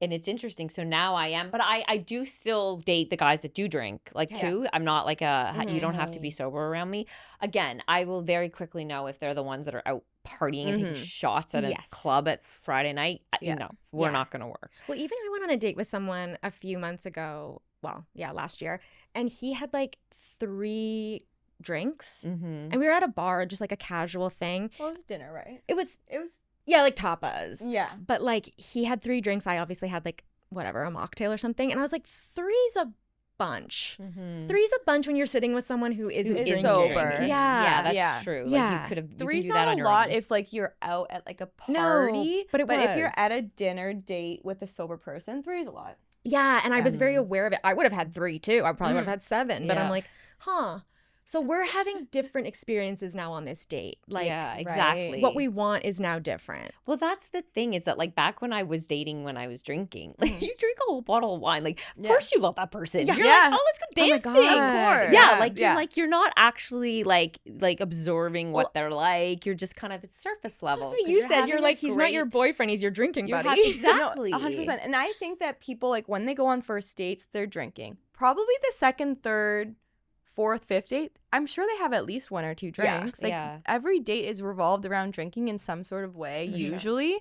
and it's interesting. So now I am, but I do still date the guys that do drink, like too. I'm not like you don't have to be sober around me. Again, I will very quickly know if they're the ones that are out partying and taking shots at a club at Friday night. You know, we're not going to work.
Well, even I went on a date with someone a few months ago. Well, last year. And he had like 3 drinks. And we were at a bar, just like a casual thing.
Well, it was dinner, right?
It was yeah, like tapas.
Yeah.
But like he had 3 drinks. I obviously had like whatever, a mocktail or something. And I was like, 3's a bunch.
Mm-hmm.
Three's a bunch when you're sitting with someone who isn't drinking.
sober.
Yeah.
That's true. Like,
Yeah.
you can
Three's
do that
not
on
a
your
lot
own.
if like you're out at like a
No,
party.
but
if you're
was.
at a dinner date with a sober person, 3 is a lot.
Yeah, and I was very aware of it. I would have had 3 too. I probably would have had 7, but I'm
Yeah.
like, huh. So we're having different experiences now on this date. Like,
Yeah, exactly.
what we want is now different.
Well, that's the thing is that like back when I was dating, when I was drinking, like you drink a whole bottle of wine. Like, of course you love that person.
Yeah.
You're
Yeah.
like, oh, let's go
Oh my
dancing.
God.
Of course.
Yeah,
Yes.
like
Yeah.
you're not actually like absorbing what they're like. You're just kind of at surface level.
That's what
'cause
you said. You're
having a
like, he's not your
great-
boyfriend. He's your drinking
You're
buddy.
happy- exactly.
No, 100%. And I think that people, like, when they go on first dates, they're drinking. Probably the second, third, fourth, fifth date, I'm sure they have at least 1 or 2
Yeah.
drinks. Like,
Yeah.
every date is revolved around drinking in some sort of way,
For sure.
usually.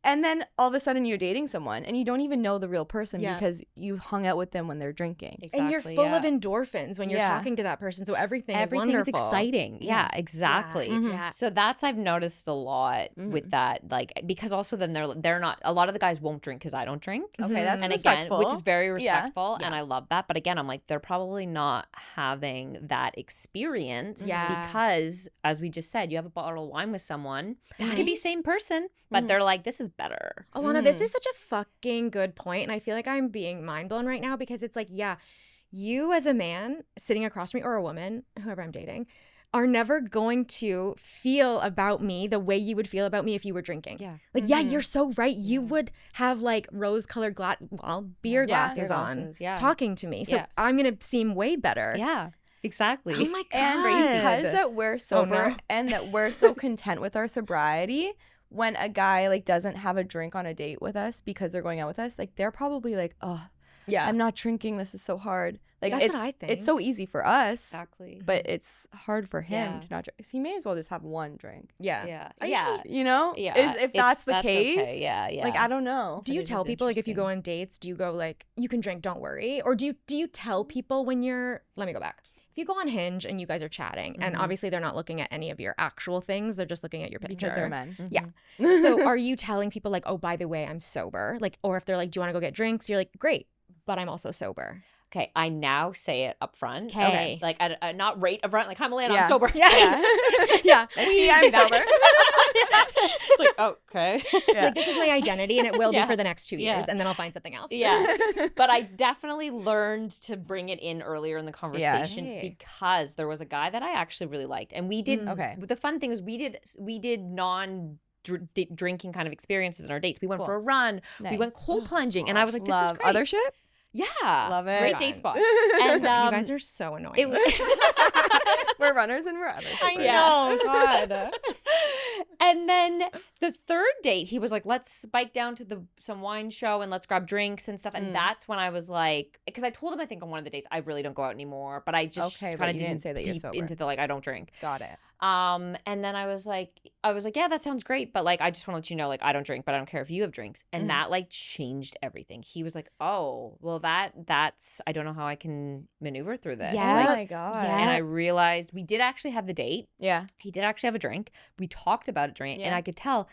And then all of a sudden you're dating someone and you don't even know the real person
Yeah.
because you hung out with them when they're drinking.
Exactly,
And you're full
yeah.
of endorphins when you're
Yeah.
talking to that person. So everything's
Everything's
wonderful.
exciting. Yeah, exactly.
Mhm.
Yeah.
So that's I've noticed a lot with that, like because also then they're not a lot of the guys won't drink because I don't drink.
Okay, that's
And
respectful.
again, which is very
Yeah.
respectful, and I love that. But again, I'm like they're probably not having that experience
Yeah.
because, as we just said, you have a bottle of wine with someone. It could be
Nice.
same person, but they're like, this is better.
Alana, this is such a fucking good point, and I feel like I'm being mind blown right now because it's like, yeah, you as a man sitting across from me or a woman, whoever I'm dating, are never going to feel about me the way you would feel about me if you were drinking.
Yeah.
Like, yeah, you're so right. You would have like rose-colored beer glasses
Beer
on,
glasses, yeah.
talking to me. So
Yeah.
I'm gonna seem way better.
Yeah, exactly.
Oh my god.
And because that we're sober
no.
and that we're so content with our sobriety, when a guy like doesn't have a drink on a date with us because they're going out with us, like they're probably like, oh,
yeah,
I'm not drinking. This is so hard. Like
That's
it's
what I think.
it's so easy for us,
Exactly.
but it's hard for him
Yeah.
to not drink. So he may as well just have 1 drink.
yeah.
Yeah.
I
Yeah.
usually- you know,
Yeah,
if that's the case,
okay. Yeah, yeah.
Like I don't know.
Do you
it
tell
is
people like if you go
interesting.
on dates, do you go like you can drink, don't worry, or do you tell people when you're? Let me go back. If you go on Hinge and you guys are chatting, and obviously they're not looking at any of your actual things, they're just looking at your picture.
because they're men.
Yeah. So are you telling people like, oh, by the way, I'm sober? Like, or if they're like, do you want to go get drinks? You're like, great, but I'm also sober.
Okay, I now say it up front.
'Kay.
Like, I not rate up front. Like, I'm Alanna,
Yeah.
I'm sober.
Yeah. Yeah.
I'm
just-
sober.
It's like, oh, okay.
Like, this is my identity, and it will
Yeah.
be for the next 2 years,
Yeah.
and then I'll find something else.
Yeah. But I definitely learned to bring it in earlier in the conversation
Yes.
because there was a guy that I actually really liked. And we did,
Okay.
the fun thing is we did drinking kind of experiences in our dates. We went
Cool.
for a run. We went
Nice.
cold plunging. And I was like, this is
Love
great.
other shit.
Yeah.
Love it.
Great date spot. And
You guys are so annoying.
it was
We're runners and we're other.
I
people.
know, God.
And then the third date, he was like, let's bike down to some wine show and let's grab drinks and stuff. And that's when I was like, because I told him, I think on one of the dates, I really don't go out anymore. But I just
Okay, but
kind of
you didn't say that you're
deep
sober.
into the like, I don't drink.
Got it.
And then I was like, yeah, that sounds great. But like, I just want to let you know, like, I don't drink, but I don't care if you have drinks. And that like changed everything. He was like, oh, well, that's, I don't know how I can maneuver through this.
Yeah.
Oh
Like,
my god.
Yeah.
and I realized we did actually have the date.
Yeah.
He did actually have a drink. We talked about a drink, and
Yeah.
I could tell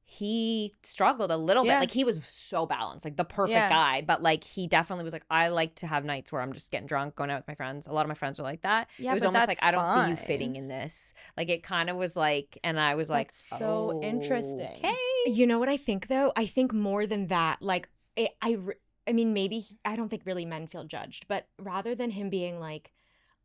he struggled a little
Yeah.
bit. Like he was so balanced, like the perfect
Yeah.
guy. But like he definitely was like, I like to have nights where I'm just getting drunk, going out with my friends. A lot of my friends are like that.
Yeah,
it was
but
almost
that's
like I don't see you
fine.
fitting in this. Like it kind of was like, and I was like,
That's so interesting.
Okay.
You know what I think though? I think more than that, like I mean, maybe I don't think really men feel judged, but rather than him being like,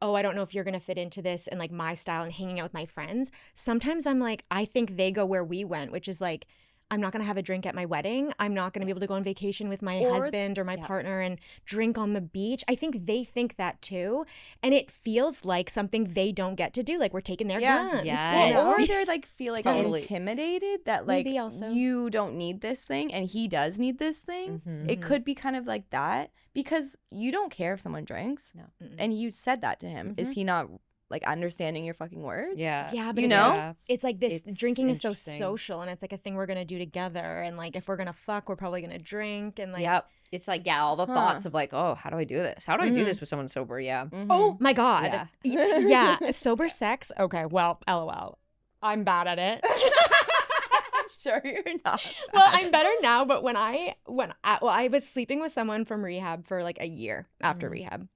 oh, I don't know if you're gonna fit into this and like my style and hanging out with my friends, sometimes I'm like, I think they go where we went, which is like, I'm not gonna have a drink at my wedding. I'm not gonna be able to go on vacation with my husband or my partner and drink on the beach. I think they think that too. And it feels like something they don't get to do. Like we're taking their guns.
Yes.
Well, or they're like feel like
Totally.
intimidated that like
Maybe also.
you don't need this thing and he does need this thing.
Mhm.
It could be kind of like that because you don't care if someone drinks.
No.
And you said that to him. Is he not like understanding your fucking words?
Yeah.
Yeah, but
You
it's
know?
like- it's like this
It's
drinking is so
interesting.
social, and it's like a thing we're gonna do together. And like if we're gonna fuck, we're probably gonna drink. And like,
Yep. It's like, yeah, all the
Huh.
thoughts of like, oh, how do I do this? How do I do this with someone sober? Yeah.
oh my god,
Yeah.
yeah, sober sex. Okay, well, lol, I'm bad at it.
I'm sure you're not.
Well, I'm better now, but when I was sleeping with someone from rehab for like a year after rehab.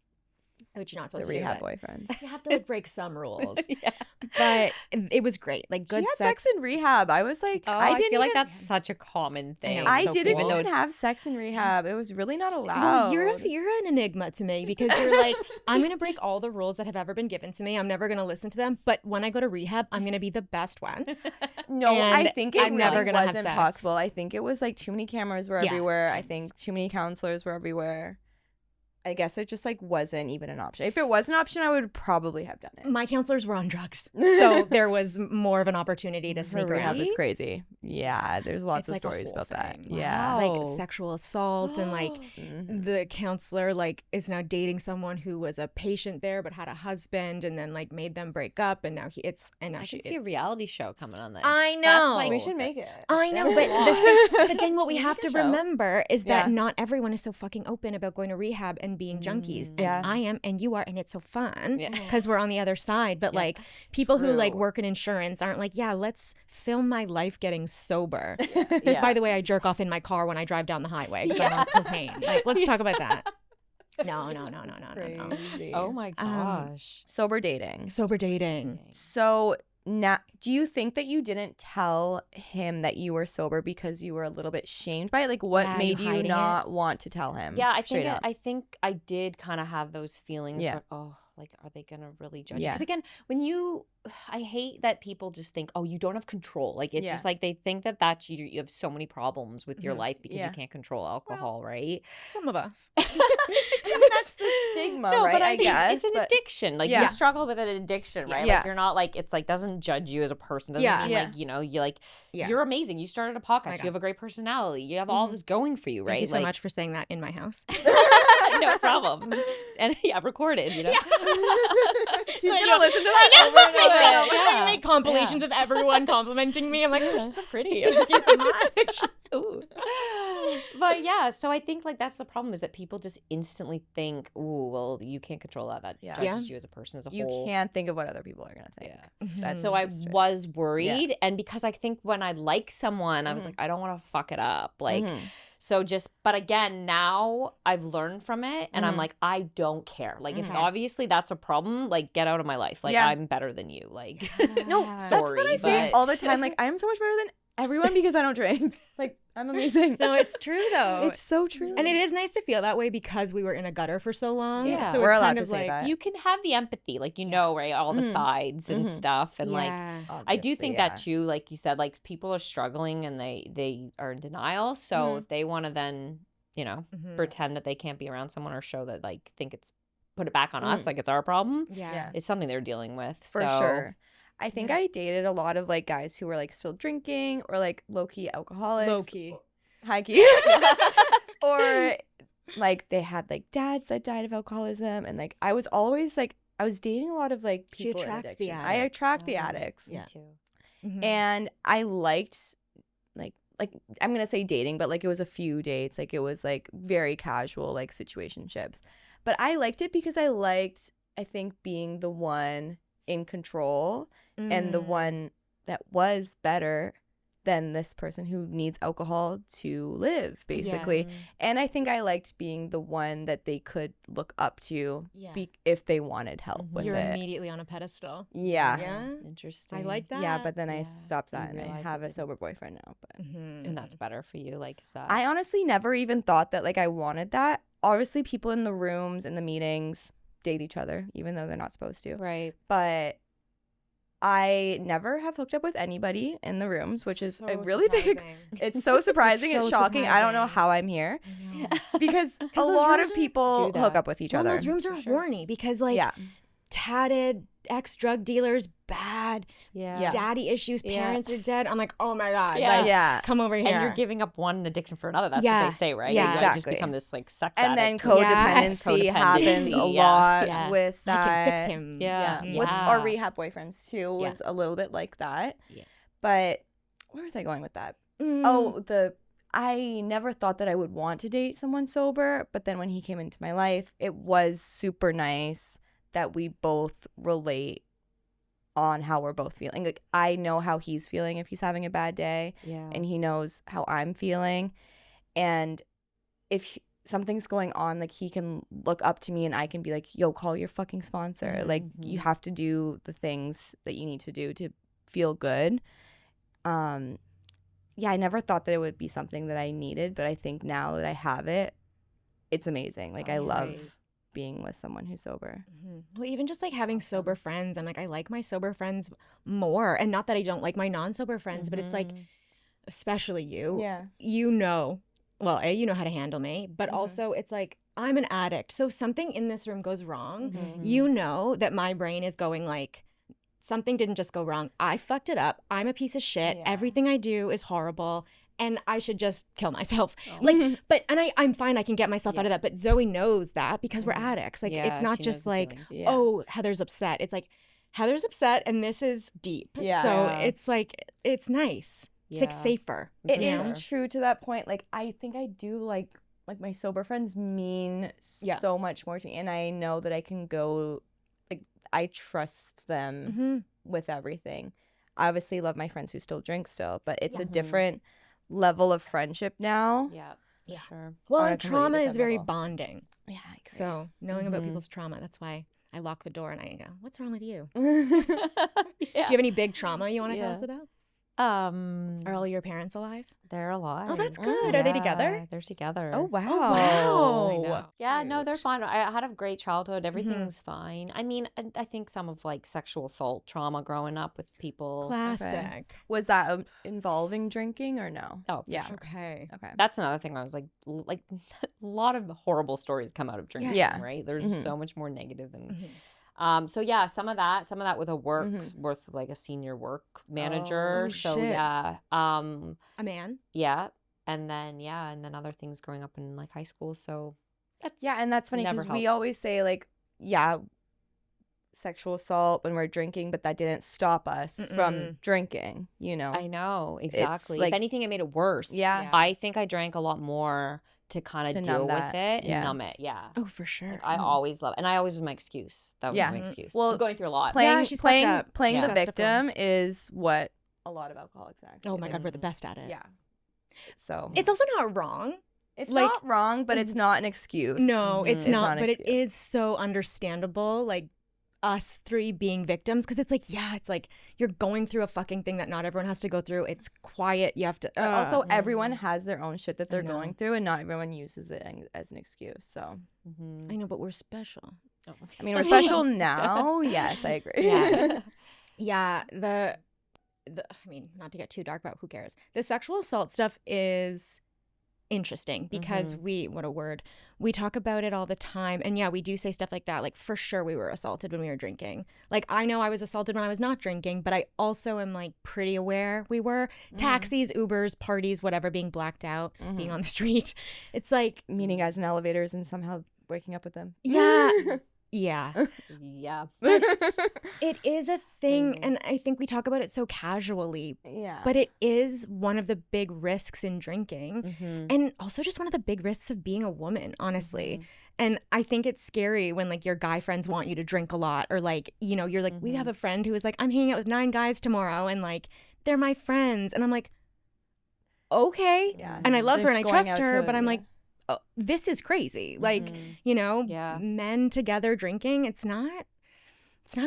which you're not
The
supposed to do.
rehab
But
boyfriends.
you have to like break some rules.
Yeah.
But it was great. Like good
She had
sex.
sex in rehab. I was like,
Oh,
I
I
didn't
feel like
even,
that's such a common thing.
know,
I
so
didn't
cool.
even have sex in rehab. It was really not allowed.
Well, you're an enigma to me because you're like, I'm gonna break all the rules that have ever been given to me. I'm never gonna listen to them. But when I go to rehab, I'm gonna be the best one.
No, I
And
think it
I'm never
really
gonna have
wasn't
sex.
possible. I think it was like too many cameras were
Yeah,
everywhere. I
tons.
think too many counselors were everywhere. I guess it just like wasn't even an option. If it was an option, I would probably have done it.
My counselors were on drugs, so there was more of an opportunity to
Her
sneak
rehab
around.
is crazy. Yeah, there's lots
It's
of
like a
stories
whole
about that.
thing.
Yeah.
It's
Wow.
like sexual assault and like
Mhm.
the counselor like is now dating someone who was a patient there but had a husband and then like made them break up and now
I can see a reality show coming on this.
I
That's,
know.
like,
We should make it.
I know,
That's
but
a lot.
but then what we
Should
have
make
to
a show?
remember is that
Yeah.
not everyone is so fucking open about going to rehab and being junkies. And
Yeah.
I am, and you are, and it's so fun
Yeah.
because we're on the other side. But
Yeah.
like people who like
True.
work in insurance aren't like, yeah, let's film my life getting sober.
Yeah.
By the way, I jerk off in my car when I drive down the highway because I'm on cocaine. Like, let's talk about that. No.
Crazy.
Oh my gosh.
Sober dating.
Sober dating.
So now, do you think that you didn't tell him that you were sober because you were a little bit shamed by it? Like, what
Yeah,
made
you
you
hiding
not want to tell him?
Yeah,
straight up?
I think I did kind of have those feelings.
Yeah.
Where, oh, like, are they gonna really judge?
Yeah.
Because again, I hate that people just think, oh, you don't have control. Like it's
Yeah.
just like they think that that's you have so many problems with your
Mhm.
life because
Yeah.
you can't control alcohol, right?
Some of us.
I mean, that's the stigma,
No,
right?
but
I guess.
it's an
but
addiction. Like
Yeah.
you struggle with an addiction, right?
Yeah.
Like you're not like it's like doesn't judge you as a person. Doesn't
Yeah.
mean
Yeah.
like you like
Yeah.
you're amazing. You started a podcast.
God.
You have a great personality. You have all this going for you, right?
Thank you so
like,
much for saying that in my house.
no problem. And yeah, recorded. You know.
She's
So,
gonna listen to that over and over.
I
and over.
know. I make compilations of everyone complimenting me. I'm like, oh, she's so pretty. Thank you so much.
Ooh. But yeah, so I think like that's the problem is that people just instantly think, ooh, well, you can't control that. That
Yeah.
judges you as a person as a
You
whole.
can't think of what other people are gonna think.
Yeah.
That's
So I
just it.
was worried, and because I think when I like someone, I was like, I don't want to fuck it up. Like,
Mhm.
so but again, now I've learned from it, and I'm
Mhm.
like, I don't care. Like, if
Okay.
obviously that's a problem, like, get out of my life. Like,
Yeah.
I'm better than you. Like,
No,
Yeah.
that's what I say
but-
all the time. Like, I'm so much better than everyone because I don't drink. Like, I'm amazing.
No, it's true though.
It's so true.
And it is nice to feel that way because we were in a gutter for so long.
Yeah.
So
We're
it's
allowed
kind
to
of
say
like,
that.
you can have the empathy, like know, right, all the
Mhm.
sides and
Mhm.
stuff, and like
yeah.
I do
Obviously,
think
yeah.
that too, like you said, like people are struggling and they are in denial. So if they want to then
Mhm.
pretend that they can't be around someone or show that like think it's put it back on us,
Mhm.
like it's our problem,
Yeah.
it's something they're dealing with.
For
So,
sure. I think
Yeah.
I dated a lot of like guys who were like still drinking or like low key alcoholics.
Low key.
High key. Or like they had like dads that died of alcoholism. And like I was always like, I was dating a lot of like
She
people in
attracts the
addiction. I
addicts.
attract the
Oh,
addicts.
me
Yeah.
too.
Mhm.
And I liked like I'm gonna say dating, but like it was a few dates. Like it was like very casual, like situationships. But I liked it because I liked, I think, being the one in control and the
Mm.
one that was better than this person who needs alcohol to live, basically. And I think I liked being the one that they could look up to
Yeah.
if they wanted help with
You're
it.
immediately on a pedestal.
Yeah.
Yeah.
Interesting.
I like that.
Yeah, but then I
Yeah.
stopped that
You
and I
realize
have
that
a sober boyfriend now. But
Mhm.
and that's better for you. Like, is that?
I honestly never even thought that like I wanted that. Obviously, people in the rooms, in the meetings, date each other, even though they're not supposed to.
right.
But I never have hooked up with anybody in the rooms, which is
So
a really big.
surprising.
It's so surprising.
It's
It's
so
shocking. I don't know
surprising.
how I'm here
I know.
because a
those
lot
rooms
of
are-
people
do
hook
that.
up with each
Well,
other.
those rooms are
sure.
horny because like
Yeah.
tatted ex-drug dealers, bad
Yeah.
daddy issues,
Yeah.
parents are dead. I'm like, oh my God.
Yeah.
Like,
Yeah.
come over here.
And you're giving up one addiction for another. That's what
Yeah.
they say, right?
Yeah.
You just
Exactly.
become this like sex
And then
addict.
codependency
Yes.
happens a
Codependency, yeah.
lot
Yeah.
with that.
I can fix him.
Yeah.
With
Yeah.
our rehab boyfriends too was a little bit like that.
Yeah.
But where was I going with that?
Mm.
Oh, I never thought that I would want to date someone sober, but then when he came into my life, it was super nice that we both relate on how we're both feeling. Like I know how he's feeling if he's having a bad day,
Yeah.
and he knows how I'm feeling. And if something's going on, like he can look up to me and I can be like, yo, call your fucking sponsor. Like you have to do the things that you need to do to feel good. Yeah, I never thought that it would be something that I needed, but I think now that I have it, it's amazing. Like I love being with someone who's sober.
Well, even just like having sober friends, I'm like, I like my sober friends more. And not that I don't like my non-sober friends, but it's like, especially you.
Yeah.
You know, well, A, you know how to handle me, but also it's like, I'm an addict. So if something in this room goes wrong, you know that my brain is going like, something didn't just go wrong. I fucked it up. I'm a piece of shit.
Yeah.
Everything I do is horrible. And I should just kill myself. Like, but, and I'm fine. I can get myself out of that. But Zoe knows that because we're addicts. Like, it's not just like, oh, Heather's upset. It's like, Heather's upset and this is deep.
Yeah.
So it's like, it's nice. It's like safer.
It is true to that point. Like, I think I do like my sober friends mean so much more to me. And I know that I can go, like, I trust them with everything. I obviously love my friends who still drink still, but it's a different level of friendship now.
Yeah, sure.
Well, and trauma is very bonding.
Yeah, I agree.
So knowing about people's trauma, that's why I lock the door and I go, what's wrong with you?
Yeah.
Do you have any big trauma you want to tell us about? Are all your parents alive?
They're alive.
Oh, that's good. Are they together?
They're together.
Oh, wow.
Oh, wow.
I know. Yeah, no, they're fine. I had a great childhood. Everything's fine. I mean, I think some of like sexual assault trauma growing up with people.
Classic.
Okay. Was that involving drinking or no?
Oh,
yeah.
Sure.
Okay.
That's another thing. I was like a lot of horrible stories come out of drinking.
Yes.
Right. There's so much more negative than. So yeah, some of that with a work with like a senior work manager.
Oh,
so
shit.
yeah,
A man.
yeah, and then other things growing up in like high school. So that's
And that's funny because we always say like, sexual assault when we're drinking, but that didn't stop us from drinking. You know.
I know exactly.
Like,
if anything, it made it worse.
Yeah.
I think I drank a lot more to kind of deal with it and numb it. Yeah.
Oh, for sure.
Like, I always love, and I always was my excuse. That was my excuse.
Well,
I'm going through a lot.
Playing
she's fucked up.
the
She's
victim is what a lot of alcoholics act.
Oh my God, we're the best at it.
Yeah. So
It's also not wrong.
it's
like-
not wrong, but it's not an excuse.
No, it's not.
an
But it
excuse.
is so understandable, like us three being victims, because it's like, it's like you're going through a fucking thing that not everyone has to go through. It's quiet. You have to.
But also, everyone has their own shit that they're
know.
going through, and not everyone uses it as an excuse. So,
I know, but we're special.
I mean, we're special now. Yes, I agree.
Yeah. Yeah. The I mean, not to get too dark, but who cares? The sexual assault stuff is interesting because what a word, we talk about it all the time, and we do say stuff like that, like for sure we were assaulted when we were drinking. Like I know I was assaulted when I was not drinking, but I also am like pretty aware we were. Taxis, Ubers, parties, whatever, being blacked out, being on the street. It's like
Meeting guys in elevators and somehow waking up with them.
yeah.
Yeah.
It is a thing, and I think we talk about it so casually,
Yeah.
but it is one of the big risks in drinking, and also just one of the big risks of being a woman, honestly. And I think it's scary when like your guy friends want you to drink a lot, or like, you know, you're like, we have a friend who is like, I'm hanging out with 9 guys tomorrow, and like they're my friends, and I'm like, okay, and I love her and I trust her, but I'm like, oh, this is crazy. Like, you know, men together drinking, it's not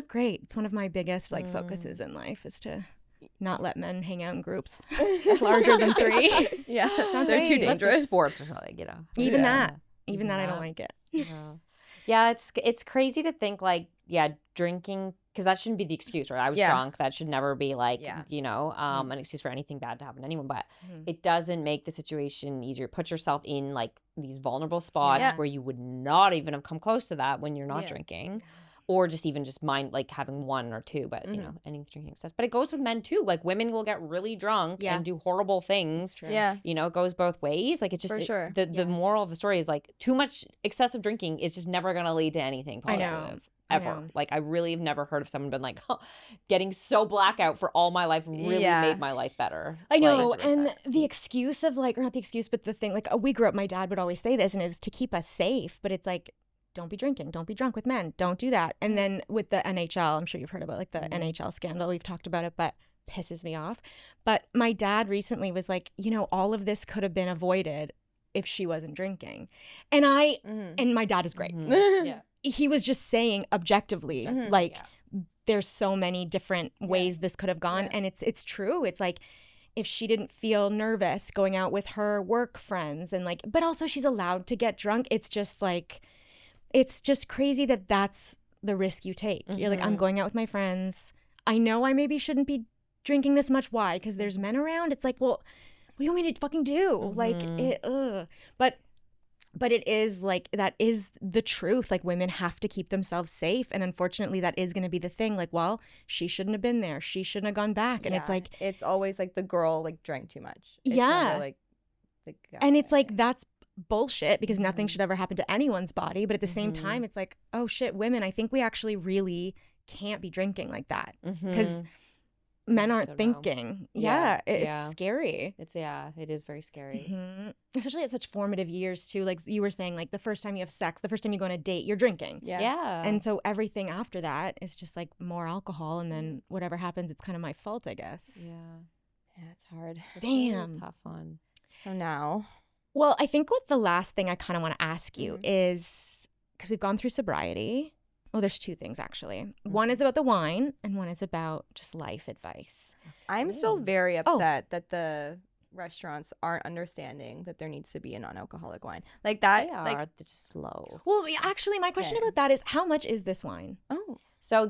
great. It's one of my biggest like focuses in life is to not let men hang out in groups larger than 3.
They're too
Unless it's
dangerous.
sports or something, you know.
Even that I don't like it.
Yeah, it's crazy to think like, drinking, because that shouldn't be the excuse, right? I was drunk. That should never be like, you know, an excuse for anything bad to happen to anyone. But it doesn't make the situation easier. Put yourself in like these vulnerable spots where you would not even have come close to that when you're not drinking. Or just mind like having 1 or 2, but you know, any drinking excess. But it goes with men too. Like women will get really drunk and do horrible things. You know, it goes both ways. Like it's just
For sure.
The moral of the story is like too much excessive drinking is just never gonna lead to anything positive.
I know.
Ever. Like I really have never heard of someone been like, getting so blackout for all my life really made my life better.
I know,
Like,
and the excuse of like, or not the excuse, but the thing, like we grew up, my dad would always say this, and it was to keep us safe, but it's like, don't be drinking, don't be drunk with men, don't do that. And then with the NHL, I'm sure you've heard about like the NHL scandal, we've talked about it, but pisses me off. But my dad recently was like, you know, all of this could have been avoided if she wasn't drinking. And and my dad is great.
Yeah.
He was just saying objectively, like, there's so many different ways this could have gone. And it's true. It's like, if she didn't feel nervous going out with her work friends and like, but also she's allowed to get drunk. It's just like, it's just crazy that that's the risk you take. You're like, I'm going out with my friends. I know I maybe shouldn't be drinking this much. Why? Because there's men around. It's like, well, what do you want me to fucking do? Like, but it is like, that is the truth. Like, women have to keep themselves safe. And unfortunately, that is going to be the thing. Like, well, she shouldn't have been there. She shouldn't have gone back. And it's like,
it's always like the girl like drank too much. It's
yeah.
never, like, the guy.
And it's like, that's bullshit, because nothing should ever happen to anyone's body. But at the same time, it's like, oh shit, women, I think we actually really can't be drinking like that, because men aren't thinking. It's scary.
It is very scary.
Especially at such formative years too. Like you were saying, like the first time you have sex, the first time you go on a date, you're drinking. And so everything after that is just like more alcohol, and then whatever happens, it's kind of my fault, I guess.
Yeah, it's hard.
It's
Damn.
really tough one.
So now,
well, I think what the last thing I kind of want to ask you is, because we've gone through sobriety. Well, there's two things actually. One is about the wine, and one is about just life advice.
I'm still very upset that the restaurants aren't understanding that there needs to be a non-alcoholic wine. Like that,
They are,
like,
they're just slow.
Well, actually, my question about that is, how much is this wine?
So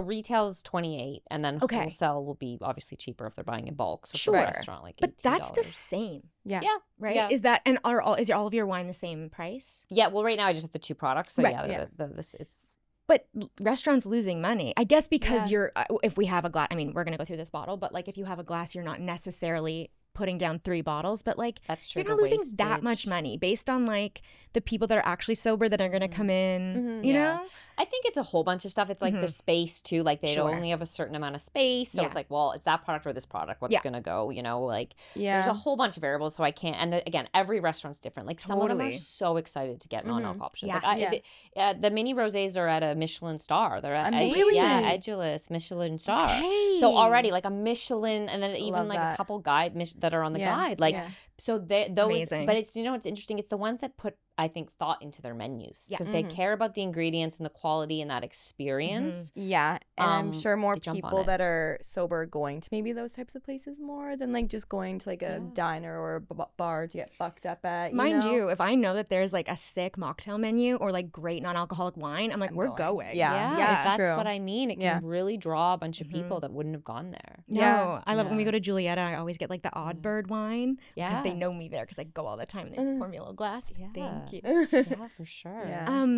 retail's $28, and then wholesale will be obviously cheaper if they're buying in bulk. So for a restaurant, like $18.
But that's the same.
Yeah.
Right?
Yeah.
Is that, and is all of your wine the same price?
Yeah. Well, right now I just have the two products. So it's.
But restaurants losing money, I guess, because you're, if we have a glass, I mean, we're going to go through this bottle, but like if you have a glass, you're not necessarily putting down 3 bottles, but like,
that's true,
you're not losing that much money based on like the people that are actually sober that are going to come in, you know?
I think it's a whole bunch of stuff. It's like the space too. Like they only have a certain amount of space. So it's like, well, it's that product or this product. What's going to go, you know, like there's a whole bunch of variables. So I can't, and again, every restaurant's different. Like some of them are so excited to get non-alcohol options. Like the mini rosés are at a Michelin star. They're at Edulous Michelin star. So already like a Michelin, and then even like a couple guide that are on the guide. Like, so those, amazing. But it's, you know, it's interesting. It's the ones that put, I think, thought into their menus, because they care about the ingredients and the quality and that experience.
Yeah. And I'm sure more people that are sober going to maybe those types of places more than like just going to like a diner or a bar to get fucked up at. Mind
you, if I know that there's like a sick mocktail menu or like great non-alcoholic wine, I'm like, we're going.
Yeah,
that's
true. What I mean. It can really draw a bunch of people that wouldn't have gone there.
No, I love when we go to Julieta, I always get like the odd bird wine, because they know me there, because I go all the time and they pour me a little glass. Thank you.
Yeah, for sure.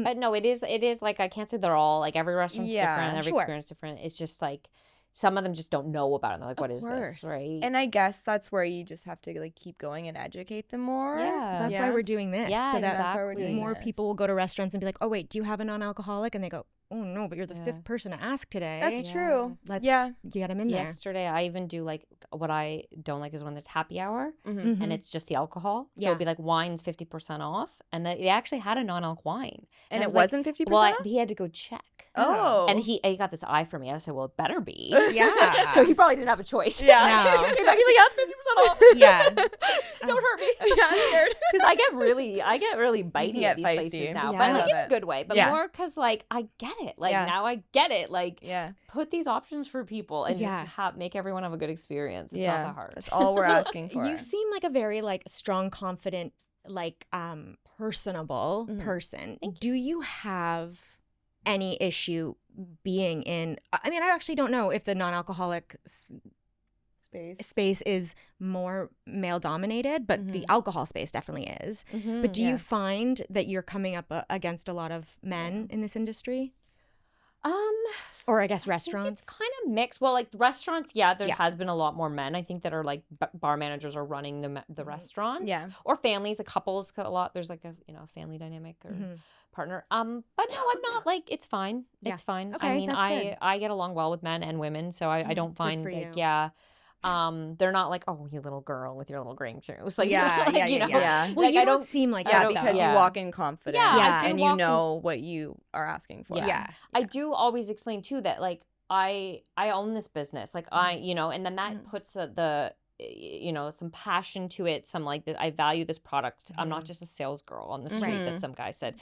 But no, it is like, I can't say they're all like, every restaurant's different, every experience different. It's just like some of them just don't know about it. They're like, what is this, right?
And I guess that's where you just have to like keep going and educate them more.
That's why we're doing this.
Yeah,
so
that's
why we're doing more people will go to restaurants and be like, oh wait, do you have a non-alcoholic? And they go, oh no, but you're the 5th person to ask today.
That's true.
Let's get them in there.
Yesterday I even do like, what I don't like is when there's happy hour and it's just the alcohol. So it'd be like wine's 50% off, and they actually had a non-alc wine,
and it wasn't 50%
well,
off?
he had to go check. And he got this eye for me. I said, well, it better be. So he probably didn't have a choice.
No.
He's like, it's 50% off. Don't hurt me.
I'm scared.
Because I get really bitey at these places now, but like in a good way. But more because like I get it. Like now I get it. Like put these options for people and just make everyone have a good experience. It's not that hard.
That's all we're asking for.
You seem like a very like strong, confident, like personable person. Do you have any issue being in, I mean, I actually don't know if the non-alcoholic space is more male dominated, but the alcohol space definitely is. But do you find that you're coming up against a lot of men in this industry? Or I guess restaurants?
It's kind of mixed. Well, like the restaurants, there has been a lot more men, I think, that are like bar managers are running the restaurants. Or families, a couples, a lot. There's like a family dynamic or partner. But no, I'm not like, it's fine. It's fine.
Okay,
I mean, I get along well with men and women, so I don't find like, they're not like, oh, you little girl with your little green juice. Like,
Well,
like,
you don't seem like that,
because you walk in confident. And you know what you are asking for.
I do always explain too that like I own this business. Like and then that puts some passion to it, some like that I value this product. I'm not just a sales girl on the street that some guy said,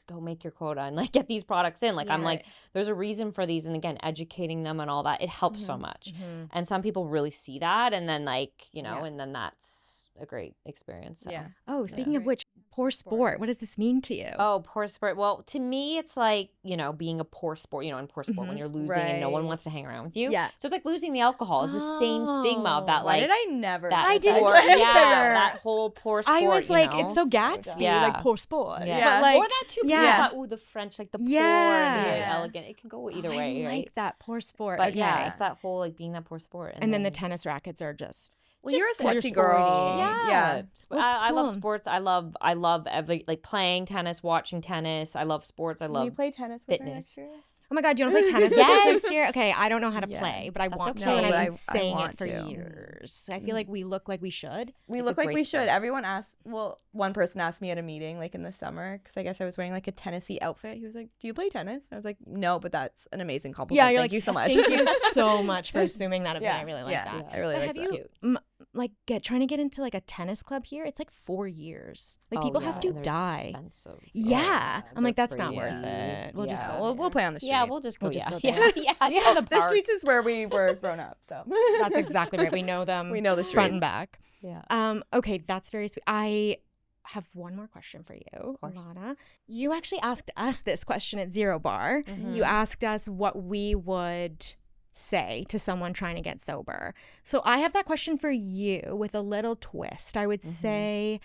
go make your quota and like get these products in. Like I'm like, there's a reason for these, and again, educating them and all that, it helps so much. And some people really see that, and then like, and then that's a great experience. So.
Yeah.
Oh, speaking of which, poor sport. What does this mean to you?
Oh, poor sport. Well, to me, it's like, being a poor sport, in poor sport when you're losing and no one wants to hang around with you.
Yeah.
So it's like losing the alcohol is the same stigma of that.
Why
like,
did I never?
That
I didn't
poor,
either.
that whole poor sport.
I was like, it's so Gatsby, like poor sport.
Yeah.
But like,
or that too. Yeah. Thought, ooh, the French, like the poor, the elegant. It can go either way.
I like
right?
that poor sport.
But
okay.
yeah, it's that whole like being that poor sport.
And then the tennis rackets are just.
Well, you're a
Just
sportsy girl.
Yeah. I love
cool?
sports. I love like playing tennis, watching tennis. I love sports. I love
Can you play tennis with
fitness.
her next year?
Oh my God, do you want to play tennis with us next year? Okay, I don't know how to play, but I want to, and I've been saying it for years. I feel like we look like we should.
We look like we should. Everyone asked, one person asked me at a meeting like in the summer, because I guess I was wearing like a Tennessee outfit. He was like, do you play tennis? I was like, no, but that's an amazing compliment.
Yeah, you're
Thank
like,
you so much.
Thank you so much for assuming that of me. I really like that.
I really
but
like
have
that.
you like trying to get into like a tennis club here? It's like 4 years. Like people have to die.
Expensive.
Yeah, I'm like, that's not
crazy.
worth it. We'll just
go. We'll play on the street.
Yeah, we'll just go.
Just go
yeah,
there.
The streets is where we were grown up. So
that's exactly right. We know them.
We know the streets.
Front and back.
Yeah.
Okay, that's very sweet. I have one more question for you, Alanna. You actually asked us this question at Zero Bar. You asked us what we would say to someone trying to get sober. So I have that question for you with a little twist. I would say,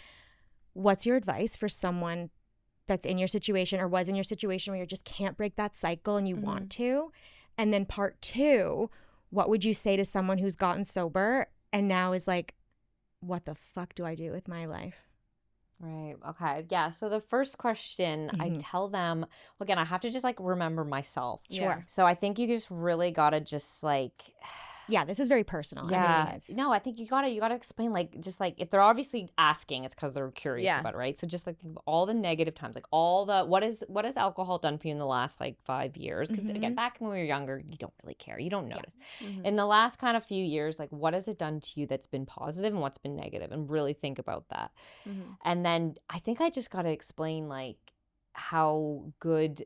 what's your advice for someone that's in your situation or was in your situation where you just can't break that cycle and you want to? And then part 2, what would you say to someone who's gotten sober and now is like, what the fuck do I do with my life?
Right. Okay. Yeah. So the first question, I tell them, well, again, I have to just like remember myself.
Sure.
So I think you just really gotta just like.
Yeah, this is very personal.
Yeah.
I mean,
no, I think you gotta explain, like, just like if they're obviously asking, it's because they're curious about it, right? So just like think of all the negative times, like all the what has alcohol done for you in the last like 5 years? Because again, back when we were younger, you don't really care, you don't notice. In the last kind of few years, like what has it done to you that's been positive and what's been negative, and really think about that. And then I think I just gotta explain like how good.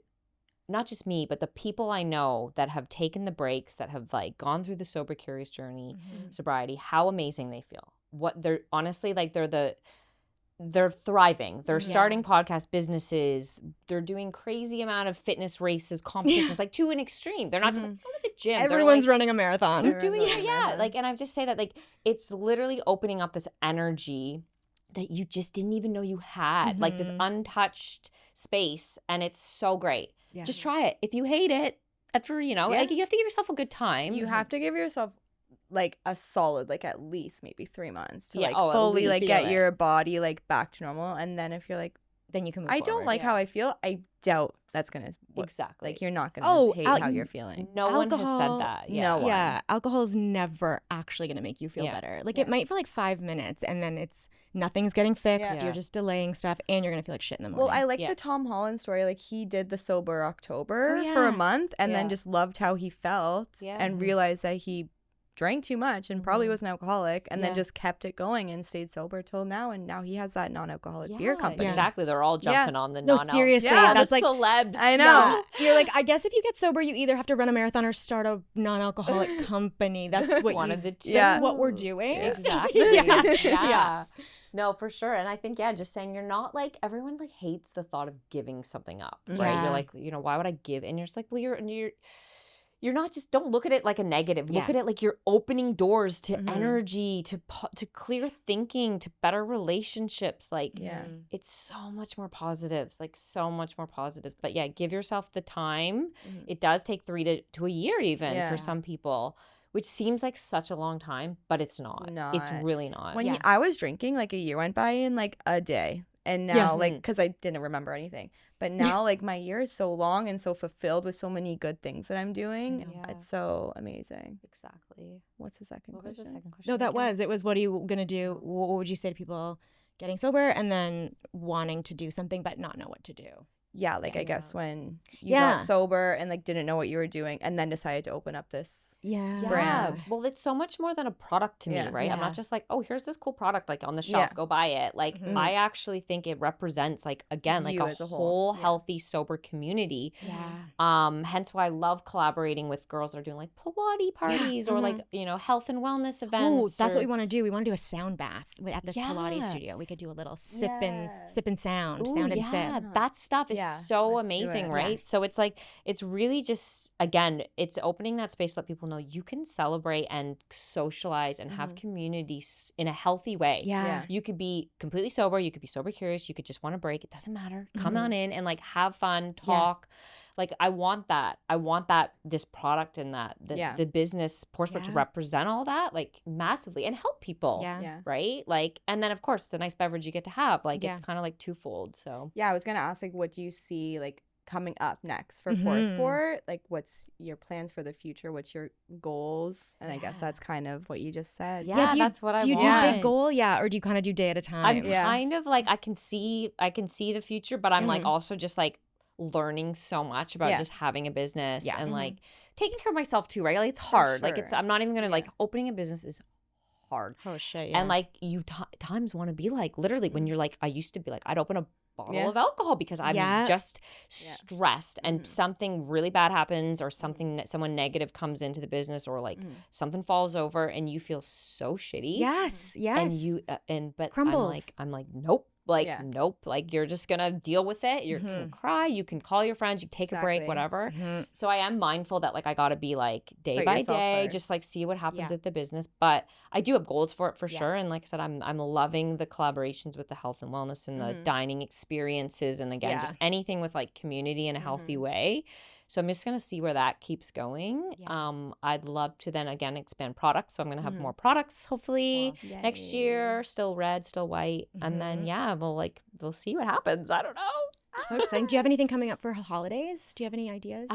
Not just me, but the people I know that have taken the breaks, that have like gone through the sober curious journey, sobriety, how amazing they feel. What they're honestly like, they're thriving. They're starting podcast businesses. They're doing crazy amount of fitness races, competitions, like to an extreme. They're not just like, go to the gym.
Everyone's
like,
running a marathon.
They're doing it, like, and I just say that like it's literally opening up this energy that you just didn't even know you had, like this untouched space, and it's so great. Yeah. Just try it. If you hate it, after like you have to give yourself a good time.
You have to give yourself like a solid, like at least maybe 3 months to like fully like get your body like back to normal. And then if you're like,
then you can move
I don't like how I feel, I doubt that's gonna
exactly.
Like you're not gonna hate how you're feeling.
No one has said that.
No one.
Yeah, alcohol is never actually gonna make you feel better. Like it might for like 5 minutes, and then nothing's getting fixed. You're just delaying stuff, and you're gonna feel like shit in the morning.
Well, I like the Tom Holland story. Like he did the sober October for a month, and then just loved how he felt, and realized that he drank too much and probably was an alcoholic, and then just kept it going and stayed sober till now, and now he has that non-alcoholic beer company.
Exactly, they're all jumping on the
non-alcoholic. No, seriously, that's like
celebs.
I know.
You're like, I guess if you get sober, you either have to run a marathon or start a non-alcoholic company. That's what
one of the two.
That's what we're doing.
Exactly. Yeah. No, for sure. And I think, just saying you're not like, everyone like hates the thought of giving something up, right? You're like, why would I give? And you're just like, well, you're not just, don't look at it like a negative. Look at it like you're opening doors to energy, to clear thinking, to better relationships. Like, it's so much more positives, like so much more positive. But give yourself the time. It does take 3 to a year even for some people, which seems like such a long time, but it's not. It's really not.
When I was drinking, like a year went by in like a day. And now, like, because I didn't remember anything. But now, like, my year is so long and so fulfilled with so many good things that I'm doing. It's so amazing.
Exactly.
What's the second question?
What was the second question?
No, that was. It was, what are you going to do? What would you say to people getting sober and then wanting to do something but not know what to do?
I guess when you got sober and like didn't know what you were doing and then decided to open up this brand.
Well, it's so much more than a product to me, right? I'm not just like, oh, here's this cool product like on the shelf, go buy it. Like I actually think it represents like, again, like a whole healthy, sober community. Hence why I love collaborating with girls that are doing like Pilates parties or like, you know, health and wellness events.
Oh, that's what we want to do. We want to do a sound bath at this Pilates studio. We could do a little sip and sound and sip.
That stuff is so amazing, right? So it's like, it's really just, again, it's opening that space to let people know you can celebrate and socialize and have community in a healthy way. You could be completely sober. You could be sober curious. You could just want a break. It doesn't matter. Come on in and like have fun, talk. Like I want that. This product and the business Poursport to represent all that like massively and help people. Right? Like, and then of course it's a nice beverage you get to have. Like it's kind of like twofold. So
I was gonna ask like, what do you see like coming up next for Poursport? Like, what's your plans for the future? What's your goals? And I guess that's kind of what you just said.
That's what I want.
Do you do a big goal? Or do you kind of do day at a time?
I'm kind of like I can see the future, but I'm like also just like learning so much about just having a business and like taking care of myself too, right? Like it's hard. Like I'm not even gonna like opening a business is hard.
Oh shit.
And like you times want to be like literally when you're like I used to be like I'd open a bottle of alcohol because I'm just stressed and something really bad happens or something that someone negative comes into the business or like something falls over and you feel so shitty.
Yes.
And you but
crumbles.
I'm like nope. Like, nope. Like, you're just going to deal with it. You can cry. You can call your friends. You take a break, whatever. So I am mindful that, like, I got to be, like, day by day, just, like, see what happens with the business. But I do have goals for it for sure. And like I said, I'm loving the collaborations with the health and wellness and the dining experiences. And, again, just anything with, like, community in a healthy way. So I'm just going to see where that keeps going. I'd love to then, again, expand products. So I'm going to have more products, hopefully, next year. Still red, still white. And then, we'll see what happens. I don't know.
So exciting. Do you have anything coming up for holidays? Do you have any ideas?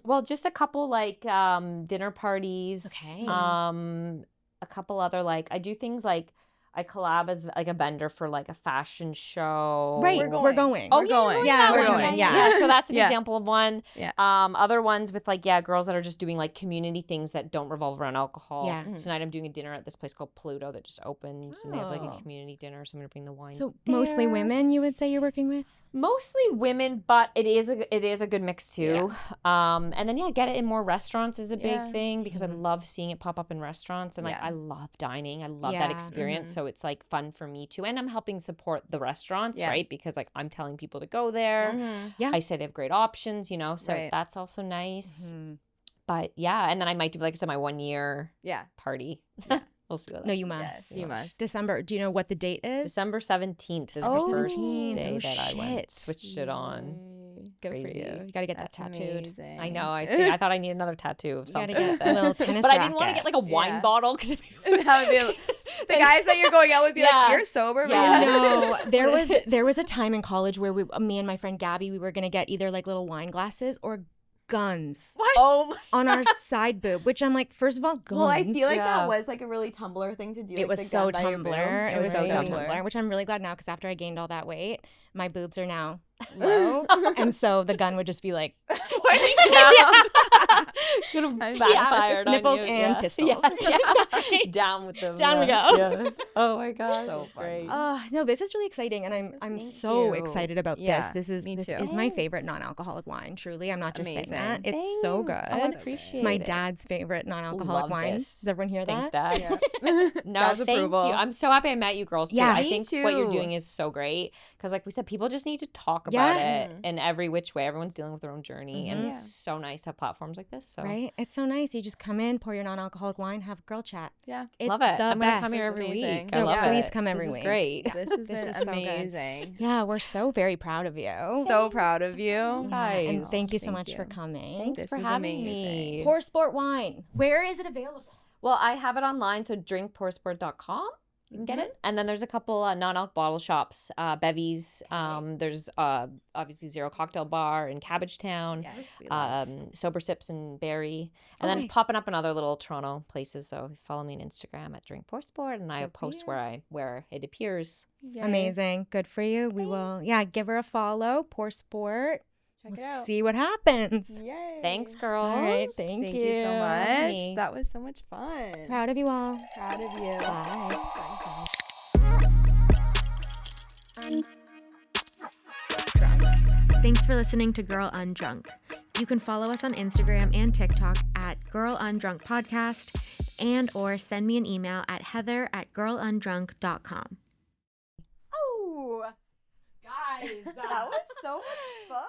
Well, just a couple, like, dinner parties.
Okay.
A couple other, like, I do things like, I collab as like a vendor for like a fashion show.
Right, we're going.
Oh, we're going.
Yeah, we're going.
Yeah, so that's an example of one. Other ones with like girls that are just doing like community things that don't revolve around alcohol. Tonight I'm doing a dinner at this place called Pluto that just opened, and they have like a community dinner. So I'm gonna bring the wine.
So mostly women, you would say you're working with?
Mostly women, but it is a good mix too. And then get it in more restaurants is a big thing because I love seeing it pop up in restaurants and like I love dining. I love that experience. So it's like fun for me too. And I'm helping support the restaurants, right? Because like I'm telling people to go there. I say they have great options, you know, so that's also nice. But and then I might do like I said my 1 year party. We'll see.
No, you must.
Yes, you must.
December. Do you know what the date is?
December 17th is the first day that I switched it on.
Good for you. You got to get that tattooed.
Amazing.
I know. I thought I need another tattoo of something.
You got to get a little tennis
but I didn't want to get like a wine bottle because
that would be the guys that you're going out would be like, you're sober.
No, there was a time in college where me and my friend Gabby, we were gonna get either like little wine glasses or guns on our side boob, which I'm like, first of all, guns.
Well, I feel like that was like a really Tumblr thing to do.
It was so Tumblr. It was so Tumblr, which I'm really glad now because after I gained all that weight, my boobs are now low, and so the gun would just be like,
could have backfired on
nipples
you.
and pistols.
Down with them.
Down we go.
Oh my god,
so
great.
No, this is really exciting, and I'm so excited about this. This is my favorite non-alcoholic wine. Truly, I'm not just saying that. It's so good.
I appreciate it.
It's my dad's favorite non-alcoholic wine. Does everyone hear that?
Thanks, Dad. No,
Dad's
thank
approval.
you. I'm so happy I met you girls too.
Yeah,
I
me
think
too.
what you're doing is so great because, like we said, people just need to talk about it in every which way. Everyone's dealing with their own journey, and it's so nice to have platforms like this. So.
Right? It's so nice. You just come in, pour your non-alcoholic wine, have a girl chat.
Yeah,
it's
love it. I'm gonna come
best.
here every week.
No,
I love
please
it.
come every
This
week.
is great.
This has been
so
amazing.
Yeah, we're so very proud of you.
So proud of you.
Guys.
And thank you so much for coming.
Thanks for having me.
Poursport wine. Where is it available?
Well, I have it online, so drinkpoursport.com. you can get it. And then there's a couple non-alc bottle shops, Bevies. There's obviously Zero Cocktail Bar in Cabbagetown.
Yes, we love.
Sober Sips in Barrie. And then it's popping up in other little Toronto places. So follow me on Instagram at Drink Pour Sport, and I post where it appears.
Yay.
Amazing. Good for you. We will, give her a follow. Pour Sport.
Check it out.
See what happens.
Yay.
Thanks, girls.
All right. Thank you
so much.
Hey.
That was so much fun.
Proud of you all.
Proud of you.
Bye. Thanks for listening to Girl Undrunk. You can follow us on Instagram and TikTok at Girl Undrunk Podcast, and or send me an email at heather@girlundrunk.com.
Oh, guys, that was so much fun.